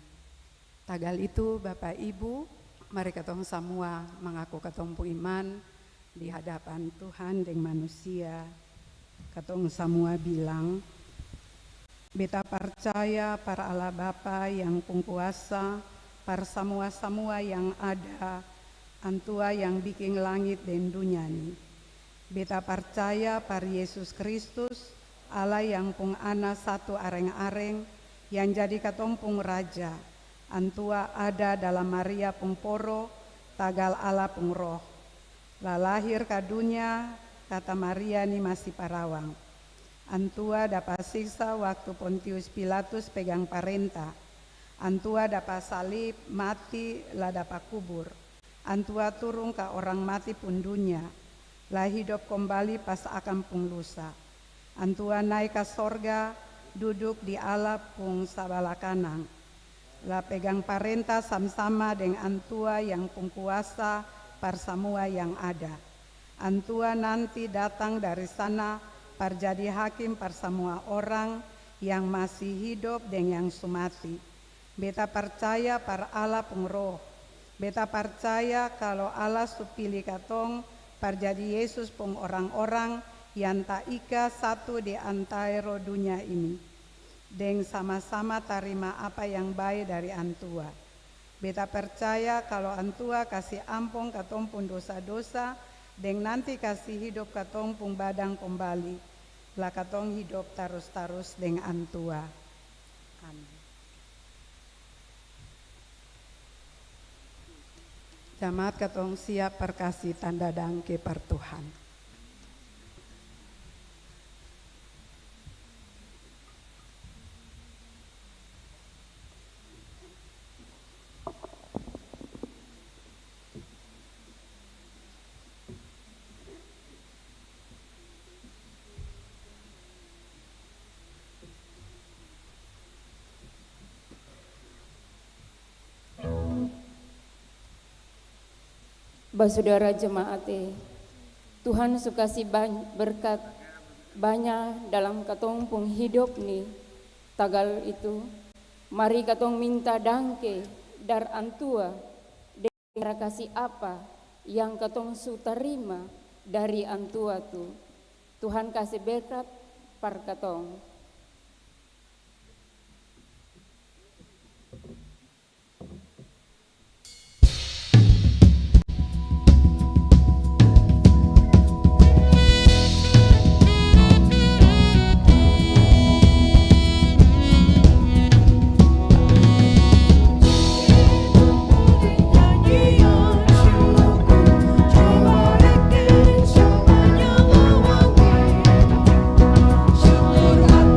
Tagal itu Bapak Ibu, mari katong semua mengaku katong pun iman di hadapan Tuhan dan manusia. Katong semua bilang, beta percaya para Allah Bapa yang pungkuasa, para semua yang ada, Antua yang bikin langit dan dunia ini. Beta percaya par Yesus Kristus, Allah yang pung ana satu areng-areng, yang jadi katong pung raja. Antua ada dalam Maria pung poro, tagal Allah pung roh. Lahir ka dunia, kata Maria ni masih parawang. Antua dapat siksa waktu Pontius Pilatus pegang parenta. Antua dapat salib, mati, lah dapat kubur. Antua turun ke orang mati pun dunia, lah hidup kembali pas akan pung lusa. Antua naik ke sorga, duduk di Allah pung sabala kanan. Lah pegang parenta sama-sama dengan Antua yang pung kuasa par semua yang ada. Antua nanti datang dari sana par jadi hakim par semua orang yang masih hidup dan yang sumati. Beta percaya par Allah pung roh. Beta percaya kalau Allah supili katong par jadi Yesus pung orang-orang yang tak ika satu di antara dunia ini. Dan sama-sama terima apa yang baik dari Antua. Beta percaya kalau Antua kasih ampun katong pun dosa-dosa dan nanti kasih hidup katong pun badang kembali. Lah katong hidup terus-terus dengan Antua. Amin. Jamaat katong siap perkasih tanda dangke par Tuhan. Saudara jemaat, Tuhan sukasi berkat banyak dalam katong pung hidup nih. Tagal itu, mari katong minta dangke dar Antua dengan kasih apa yang katong su terima dari Antua tu. Tuhan kasih berkat par katong. Syukur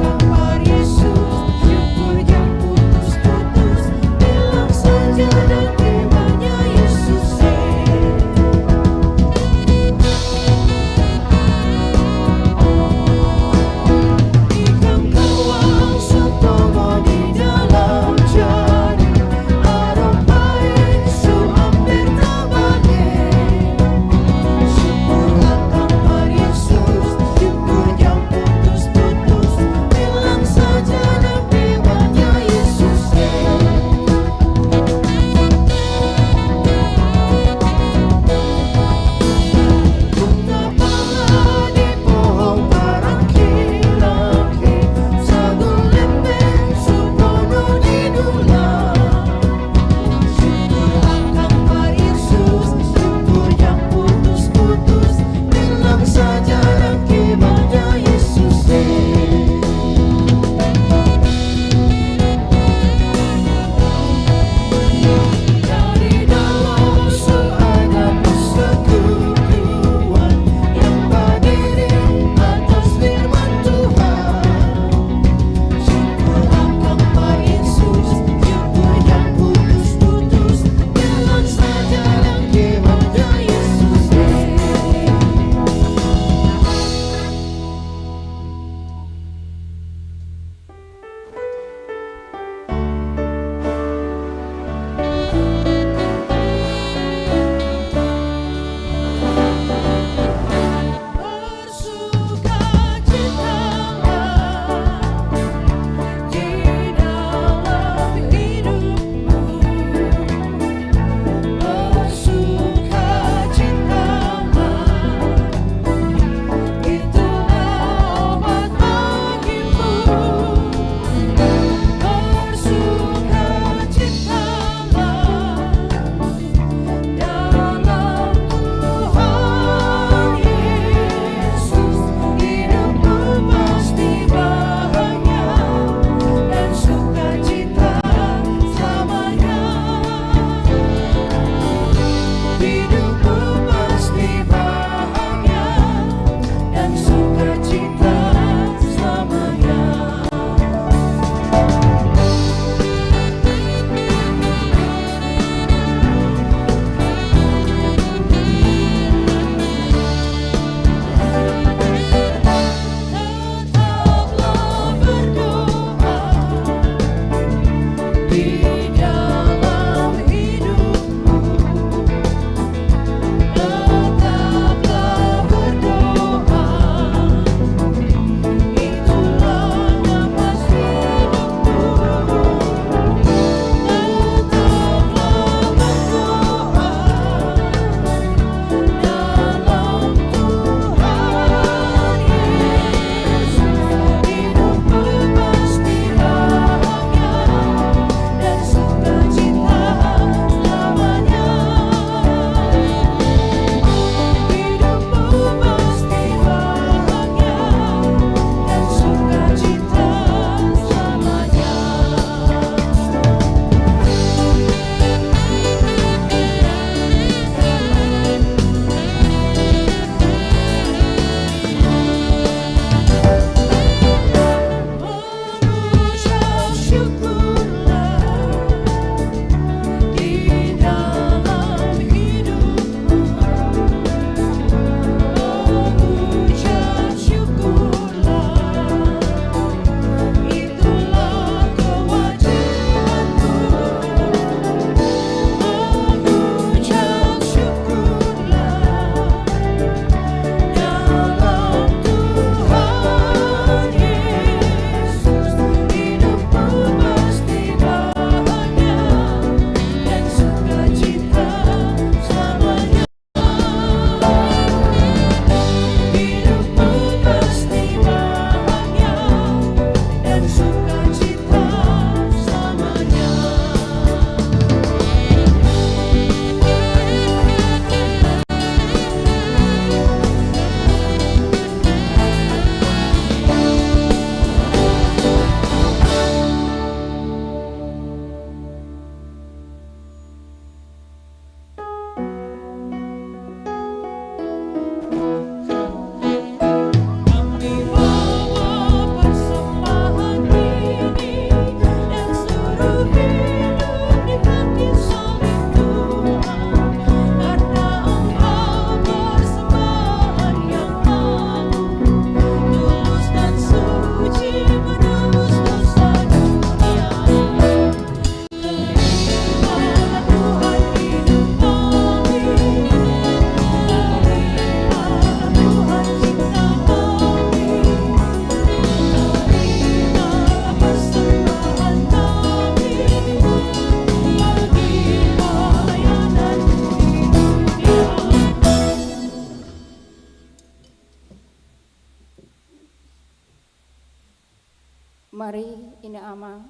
Mari ina ama,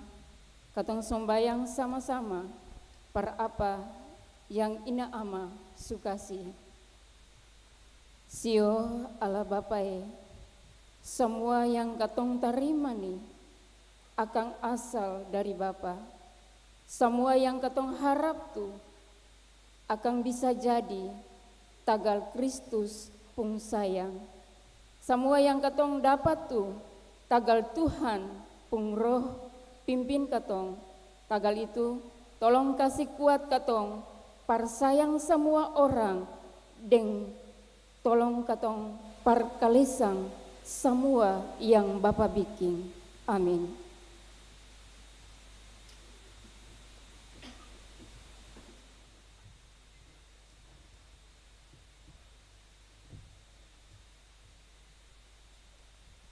katong sombayang sama-sama per apa yang ina ama sukasi. Sio ala Bapae, semua yang katong terima nih akan asal dari Bapa. Semua yang katong harap tuh akan bisa jadi tagal Kristus pung sayang. Semua yang katong dapat tuh tagal Tuhan pung roh pimpin katong. Tagal itu tolong kasih kuat katong par sayang semua orang deng tolong katong par kalisang semua yang Bapa bikin. Amin.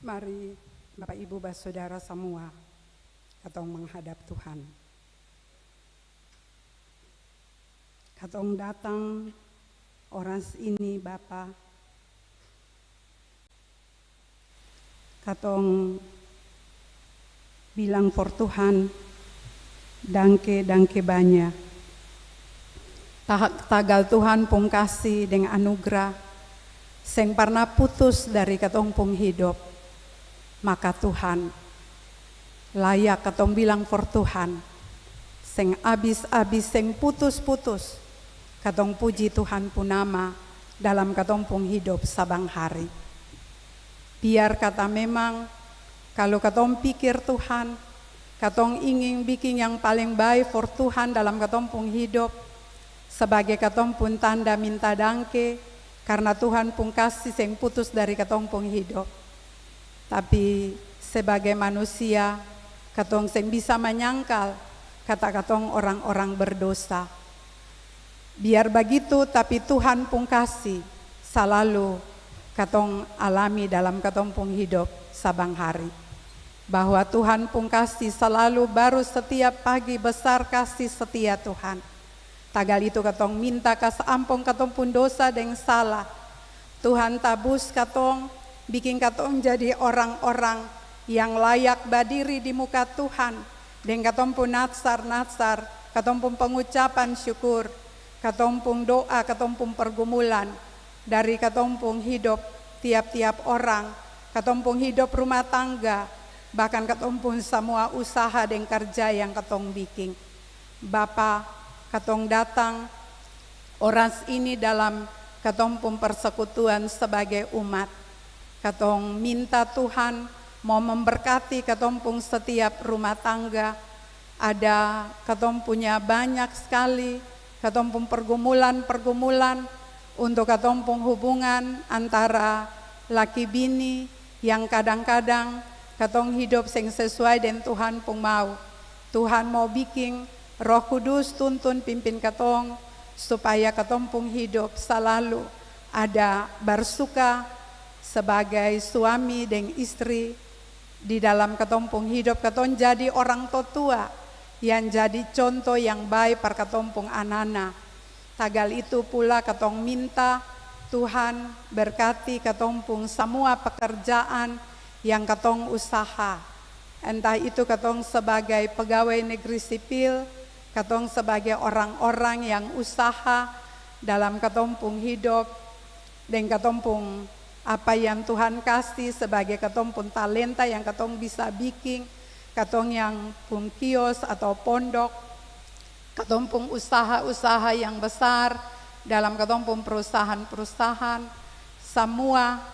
Mari Bapak Ibu Saudara semua, katong menghadap Tuhan. Katong datang oras ini Bapa, katong bilang for Tuhan, dangke banyak. Tagal Tuhan pung kasih dengan anugerah, seng pernah putus dari katong pung hidup. Maka Tuhan layak katong bilang for Tuhan, seng abis-abis, seng putus-putus, katong puji Tuhan pun nama dalam katong pung hidup sabang hari. Biar kata memang kalau katong pikir Tuhan, katong ingin bikin yang paling baik for Tuhan dalam katong pung hidup, sebagai katong pun tanda minta dangke karena Tuhan pun kasih seng putus dari katong pung hidup. Tapi sebagai manusia, katong seng bisa menyangkal kata katong orang-orang berdosa. Biar begitu, tapi Tuhan pun kasih selalu katong alami dalam katong pun hidup sabang hari. Bahwa Tuhan pun kasih selalu baru setiap pagi, besar kasih setia Tuhan. Tagal itu katong minta kasih ampun katong pun dosa dan salah. Tuhan tabus katong, bikin katong jadi orang-orang yang layak berdiri di muka Tuhan. Dan katong pun natsar, katong pun pengucapan syukur, katong pun doa, katong pun pergumulan dari katong pun hidup tiap-tiap orang, katong pun hidup rumah tangga, bahkan katong pun semua usaha dan kerja yang katong bikin. Bapa, katong datang oras ini dalam katong pun persekutuan sebagai umat. Katong minta Tuhan mau memberkati katong pun setiap rumah tangga. Ada katong punya banyak sekali katong pun pergumulan untuk katong pun hubungan antara laki bini yang kadang-kadang katong hidup sing sesuai dengan Tuhan pun mau. Tuhan mau bikin Roh Kudus tuntun pimpin katong supaya katong pun hidup selalu ada bersuka sebagai suami dan istri di dalam katong pung hidup. Katong jadi orang tua yang jadi contoh yang baik para katong pung anak-anak. Tagal itu pula katong minta Tuhan berkati katong pung semua pekerjaan yang katong usaha. Entah itu katong sebagai pegawai negeri sipil, katong sebagai orang-orang yang usaha dalam katong pung hidup, dan katong pung apa yang Tuhan kasih sebagai katong pun talenta yang katong bisa bikin, katong yang pun kios atau pondok, katong pun usaha-usaha yang besar dalam katong pun perusahaan-perusahaan, semua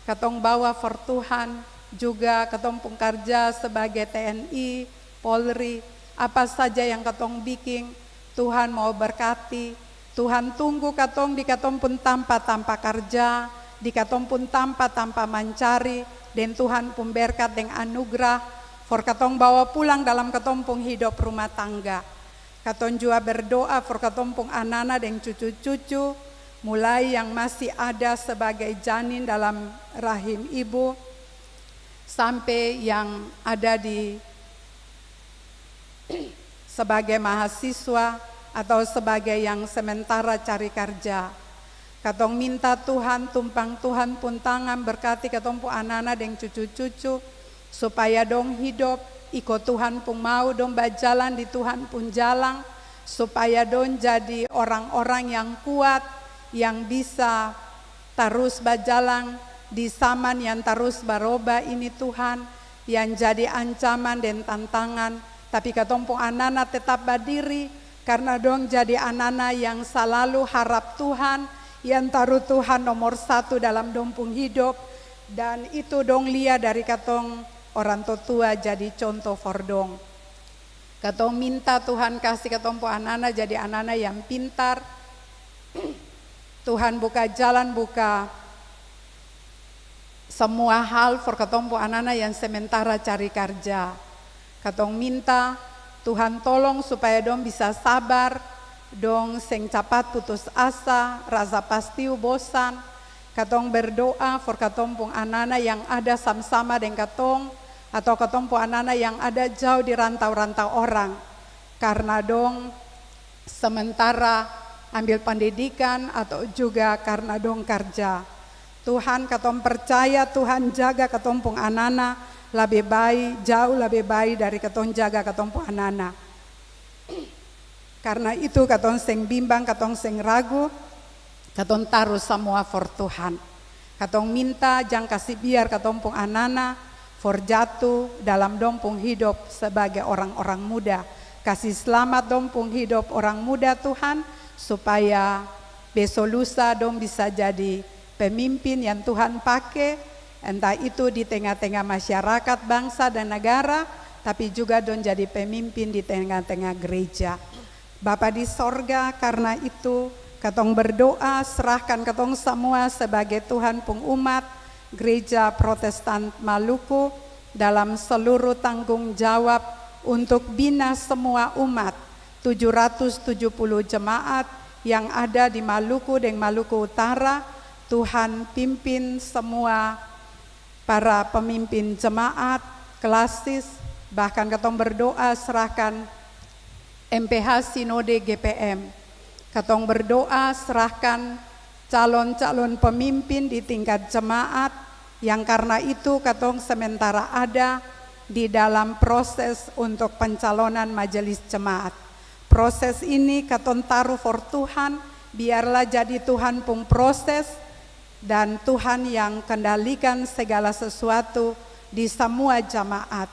katong bawa for Tuhan. Juga katong pun kerja sebagai TNI, Polri, apa saja yang katong bikin, Tuhan mau berkati. Tuhan tunggu katong di katong pun tanpa kerja, di katong pun tanpa mencari, dan Tuhan pun berkat dengan anugerah for katong bawa pulang dalam katong pun hidup rumah tangga. Katong juga berdoa for katong pun anak-anak dan cucu-cucu, mulai yang masih ada sebagai janin dalam rahim ibu, sampai yang ada di sebagai mahasiswa atau sebagai yang sementara cari kerja. Katong minta Tuhan, tumpang Tuhan pun tangan berkati katong pun anak-anak dan cucu-cucu, supaya dong hidup ikut Tuhan pun mau, dong berjalan di Tuhan pun jalan, supaya dong jadi orang-orang yang kuat, yang bisa terus berjalan di zaman yang terus berubah ini Tuhan, yang jadi ancaman dan tantangan. Tapi katong pun anak-anak tetap berdiri, karena dong jadi anak-anak yang selalu harap Tuhan, yang taruh Tuhan nomor 1 dalam dong pun hidup. Dan itu dong lihat dari katong orang tua jadi contoh for dong. Katong minta Tuhan kasih katong pun anak-anak jadi anak-anak yang pintar. Tuhan buka jalan, buka semua hal for katong pun anak-anak yang sementara cari kerja. Katong minta Tuhan tolong supaya dong bisa sabar, dong seng cepat putus asa, rasa pasti bosan. Katong berdoa for katong pun anak-anak yang ada sama-sama dengan katong, atau katong pun anak-anak yang ada jauh di rantau-rantau orang. Karena dong sementara ambil pendidikan atau juga karena dong kerja. Tuhan katong percaya Tuhan jaga katong pun anak-anak lebih baik, jauh lebih baik dari katong jaga katong pun anak-anak. Karena itu katong seng bimbang, katong seng ragu, katong taruh semua for Tuhan. Katong minta jangan kasih biar katong pun anak-anak for jatuh dalam dong pun hidup sebagai orang-orang muda. Kasih selamat dong pun hidup orang muda Tuhan, supaya besok lusa dong bisa jadi pemimpin yang Tuhan pakai, entah itu di tengah-tengah masyarakat, bangsa dan negara, tapi juga dong jadi pemimpin di tengah-tengah gereja. Bapa di sorga, karena itu katong berdoa, serahkan katong semua sebagai Tuhan pun umat Gereja Protestan Maluku dalam seluruh tanggung jawab untuk bina semua umat 770 jemaat yang ada di Maluku dan Maluku Utara. Tuhan pimpin semua para pemimpin jemaat, klasis, bahkan katong berdoa serahkan MPH Sinode GPM. Katong berdoa serahkan calon-calon pemimpin di tingkat jemaat, yang karena itu katong sementara ada di dalam proses untuk pencalonan majelis jemaat. Proses ini katong taruh for Tuhan, biarlah jadi Tuhan pun proses, dan Tuhan yang kendalikan segala sesuatu di semua jemaat.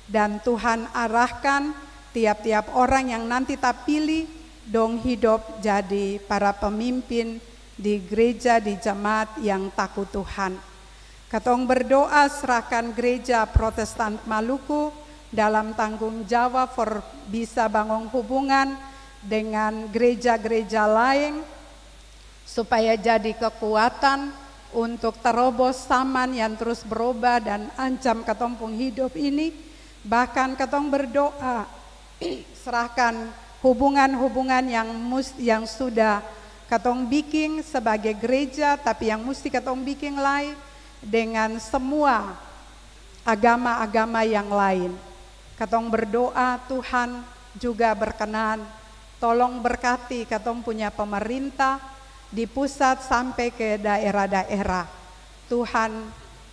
Dan Tuhan arahkan tiap-tiap orang yang nanti tak pilih dong hidup jadi para pemimpin di gereja, di jemaat yang takut Tuhan. Katong berdoa serahkan Gereja Protestan Maluku dalam tanggung jawab for bisa bangun hubungan dengan gereja-gereja lain, supaya jadi kekuatan untuk terobos zaman yang terus berubah dan ancam katong pun hidup ini. Bahkan katong berdoa serahkan hubungan-hubungan yang sudah katong bikin sebagai gereja, tapi yang mesti katong bikin lain dengan semua agama-agama yang lain. Katong berdoa Tuhan juga berkenan, tolong berkati katong punya pemerintah di pusat sampai ke daerah-daerah. Tuhan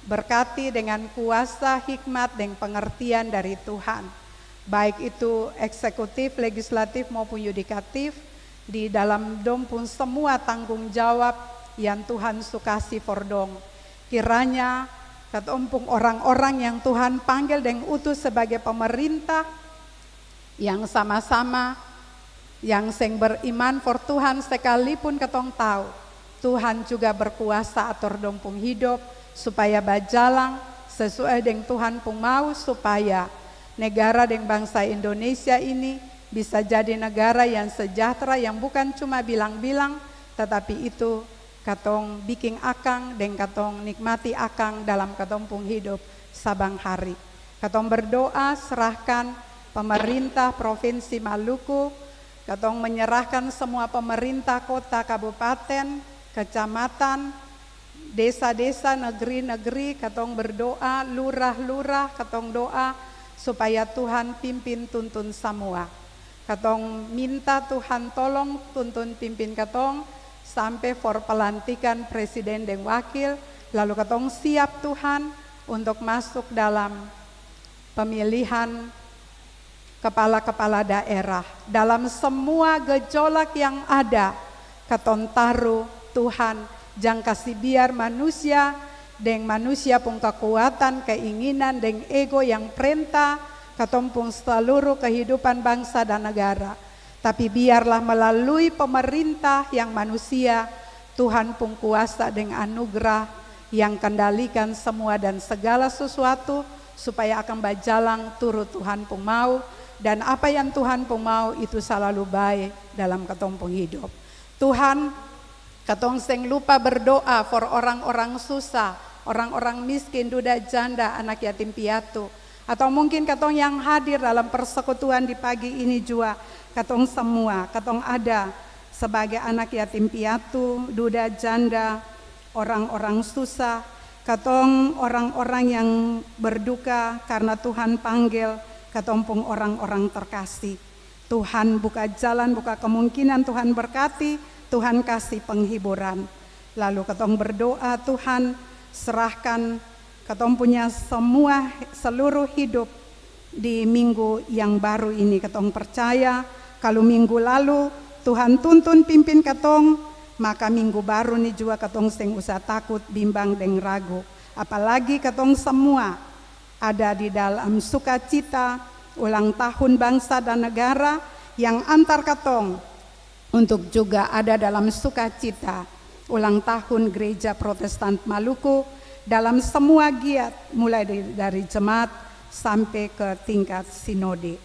berkati dengan kuasa, hikmat, dan pengertian dari Tuhan. Baik itu eksekutif, legislatif maupun yudikatif, di dalam dong pun semua tanggung jawab yang Tuhan sukasi for dong. Kiranya katong pun orang-orang yang Tuhan panggil dan utus sebagai pemerintah, yang sama-sama yang seng beriman for Tuhan, sekalipun katong tahu Tuhan juga berkuasa atur dong pun hidup supaya berjalan sesuai dengan Tuhan pun mau, supaya negara dan bangsa Indonesia ini bisa jadi negara yang sejahtera, yang bukan cuma bilang-bilang, tetapi itu katong bikin akang dan katong nikmati akang dalam katong pun hidup sabang hari. Katong berdoa serahkan pemerintah Provinsi Maluku, katong menyerahkan semua pemerintah kota, kabupaten, kecamatan, desa-desa, negeri-negeri. Katong berdoa, lurah-lurah, katong doa supaya Tuhan pimpin tuntun semua. Katong minta Tuhan tolong tuntun pimpin katong sampai for pelantikan presiden dan wakil. Lalu katong siap Tuhan untuk masuk dalam pemilihan kepala-kepala daerah. Dalam semua gejolak yang ada, katong taruh Tuhan, jang kasih biar manusia pun kekuatan, keinginan, deng ego yang perintah, katong pun seluruh kehidupan bangsa dan negara. Tapi biarlah melalui pemerintah yang manusia, Tuhan pun kuasa dengan anugerah yang kendalikan semua dan segala sesuatu, supaya akan berjalan turut Tuhan pun mau, dan apa yang Tuhan pun mau itu selalu baik dalam katong pun hidup. Tuhan, katong seng lupa berdoa for orang-orang susah, orang-orang miskin, duda janda, anak yatim piatu, atau mungkin katong yang hadir dalam persekutuan di pagi ini juga, katong semua, katong ada sebagai anak yatim piatu, duda janda, orang-orang susah, katong orang-orang yang berduka karena Tuhan panggil, katong pun orang-orang terkasih. Tuhan buka jalan, buka kemungkinan, Tuhan berkati, Tuhan kasih penghiburan. Lalu katong berdoa, Tuhan serahkan katong punya seluruh hidup di minggu yang baru ini. Katong percaya kalau minggu lalu Tuhan tuntun pimpin katong, maka minggu baru ini juga katong seng usah takut, bimbang, dan ragu. Apalagi katong semua ada di dalam sukacita ulang tahun bangsa dan negara, yang antar katong untuk juga ada dalam sukacita ulang tahun Gereja Protestan Maluku dalam semua giat, mulai dari jemaat sampai ke tingkat sinode.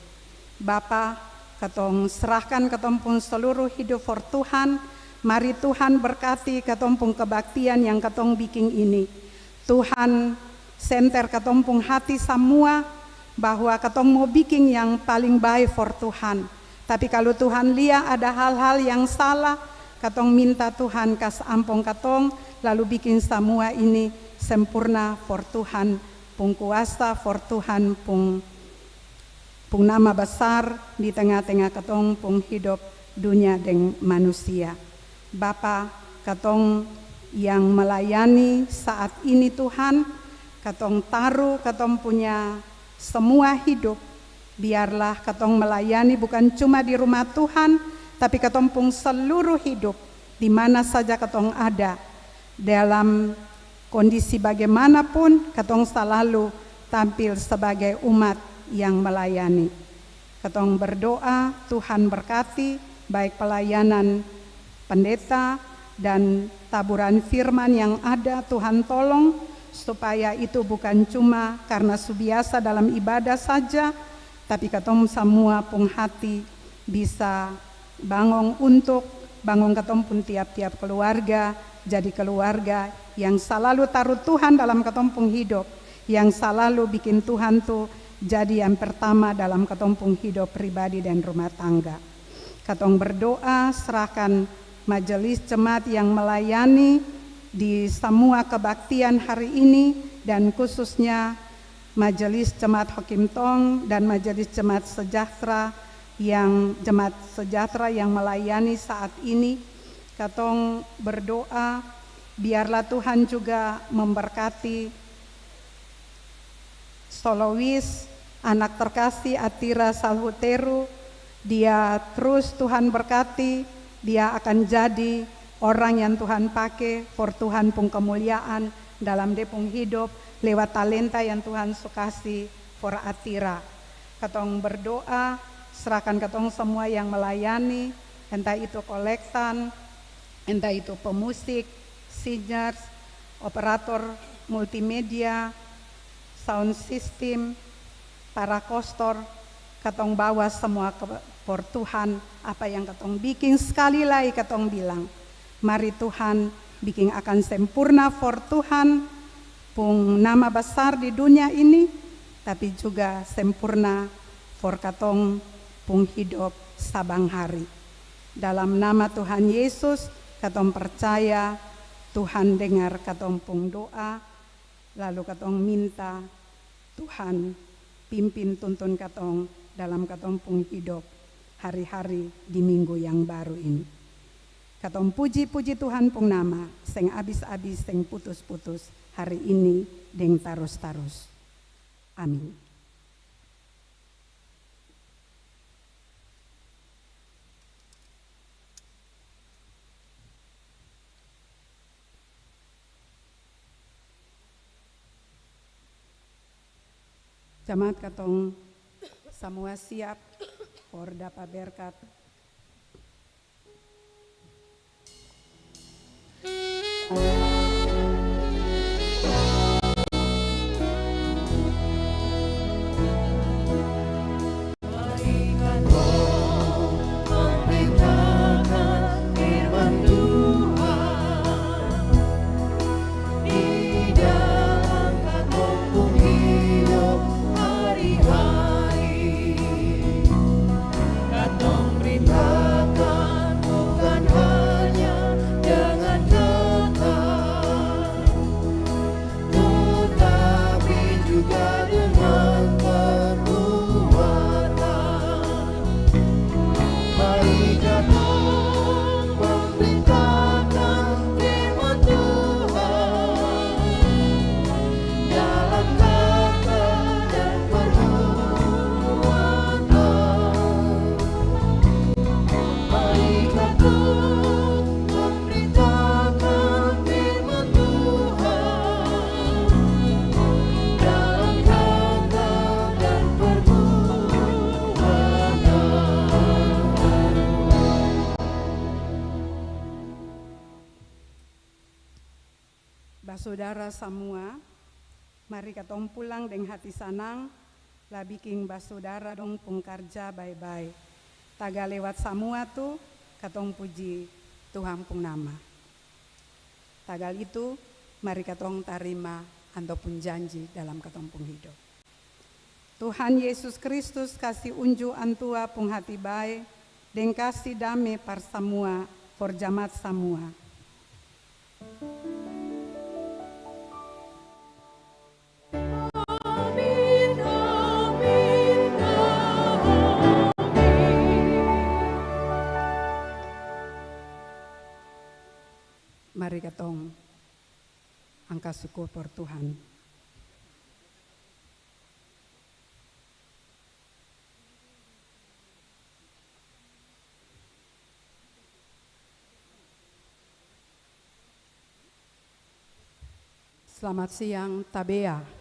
Bapa, katong serahkan katong pun seluruh hidup for Tuhan. Mari Tuhan berkati katong pun kebaktian yang katong bikin ini. Tuhan senter katong pun hati semua bahwa katong mau bikin yang paling baik for Tuhan. Tapi kalau Tuhan lihat ada hal-hal yang salah, katong minta Tuhan kas ampun katong, lalu bikin semua ini sempurna for Tuhan pun kuasa, for Tuhan pun nama besar di tengah-tengah katong pun hidup dunia dan manusia. Bapa, katong yang melayani saat ini Tuhan, katong taruh katong punya semua hidup, biarlah katong melayani bukan cuma di rumah Tuhan, tapi katong pun seluruh hidup di mana saja katong ada, dalam kondisi bagaimanapun katong selalu tampil sebagai umat yang melayani. Katong berdoa Tuhan berkati baik pelayanan pendeta dan taburan firman yang ada, Tuhan tolong supaya itu bukan cuma karena subiasa dalam ibadah saja, tapi katong semua pun hati bisa bangun katong pun tiap-tiap keluarga, jadi keluarga yang selalu taruh Tuhan dalam katong pun hidup, yang selalu bikin Tuhan tuh jadi yang pertama dalam katong pun hidup pribadi dan rumah tangga. Katong berdoa serahkan majelis jemaat yang melayani di semua kebaktian hari ini, dan khususnya majelis jemaat Hakim Tong dan majelis jemaat sejahtera yang melayani saat ini. Katong berdoa biarlah Tuhan juga memberkati solois anak terkasih Atira Salhuteru. Dia terus Tuhan berkati, dia akan jadi orang yang Tuhan pakai for Tuhan pun kemuliaan dalam depung hidup lewat talenta yang Tuhan sukasi for Atira. Katong berdoa serahkan katong semua yang melayani, entah itu kolektan, entah itu pemusik, singers, operator multimedia, sound system, para kostor, katong bawa semua for Tuhan. Apa yang katong bikin sekali lagi katong bilang, mari Tuhan bikin akan sempurna for Tuhan pun nama besar di dunia ini, tapi juga sempurna for katong pun hidup sabang hari. Dalam nama Tuhan Yesus katong percaya, Tuhan dengar katong pun doa, lalu katong minta Tuhan pimpin tuntun katong dalam katong pun hidup hari-hari di minggu yang baru ini. Katong puji-puji Tuhan pun nama, seng abis-abis, seng putus-putus hari ini deng tarus-tarus. Amin. Jemaat katong semua siap for dapat berkat. Saudara semua, mari katong pulang dengan hati senang, lah bikin saudara dong pungkarja bye-bye. Taga lewat semua tuh, katong puji Tuhan pung nama. Tagal itu, mari katong tarima antopun janji dalam katong pung hidup. Tuhan Yesus Kristus kasih unju antua pung hati baik, dan kasih damai par semua, for jamaat semua. Mari katong angkat syukur por Tuhan. Selamat siang, Tabea.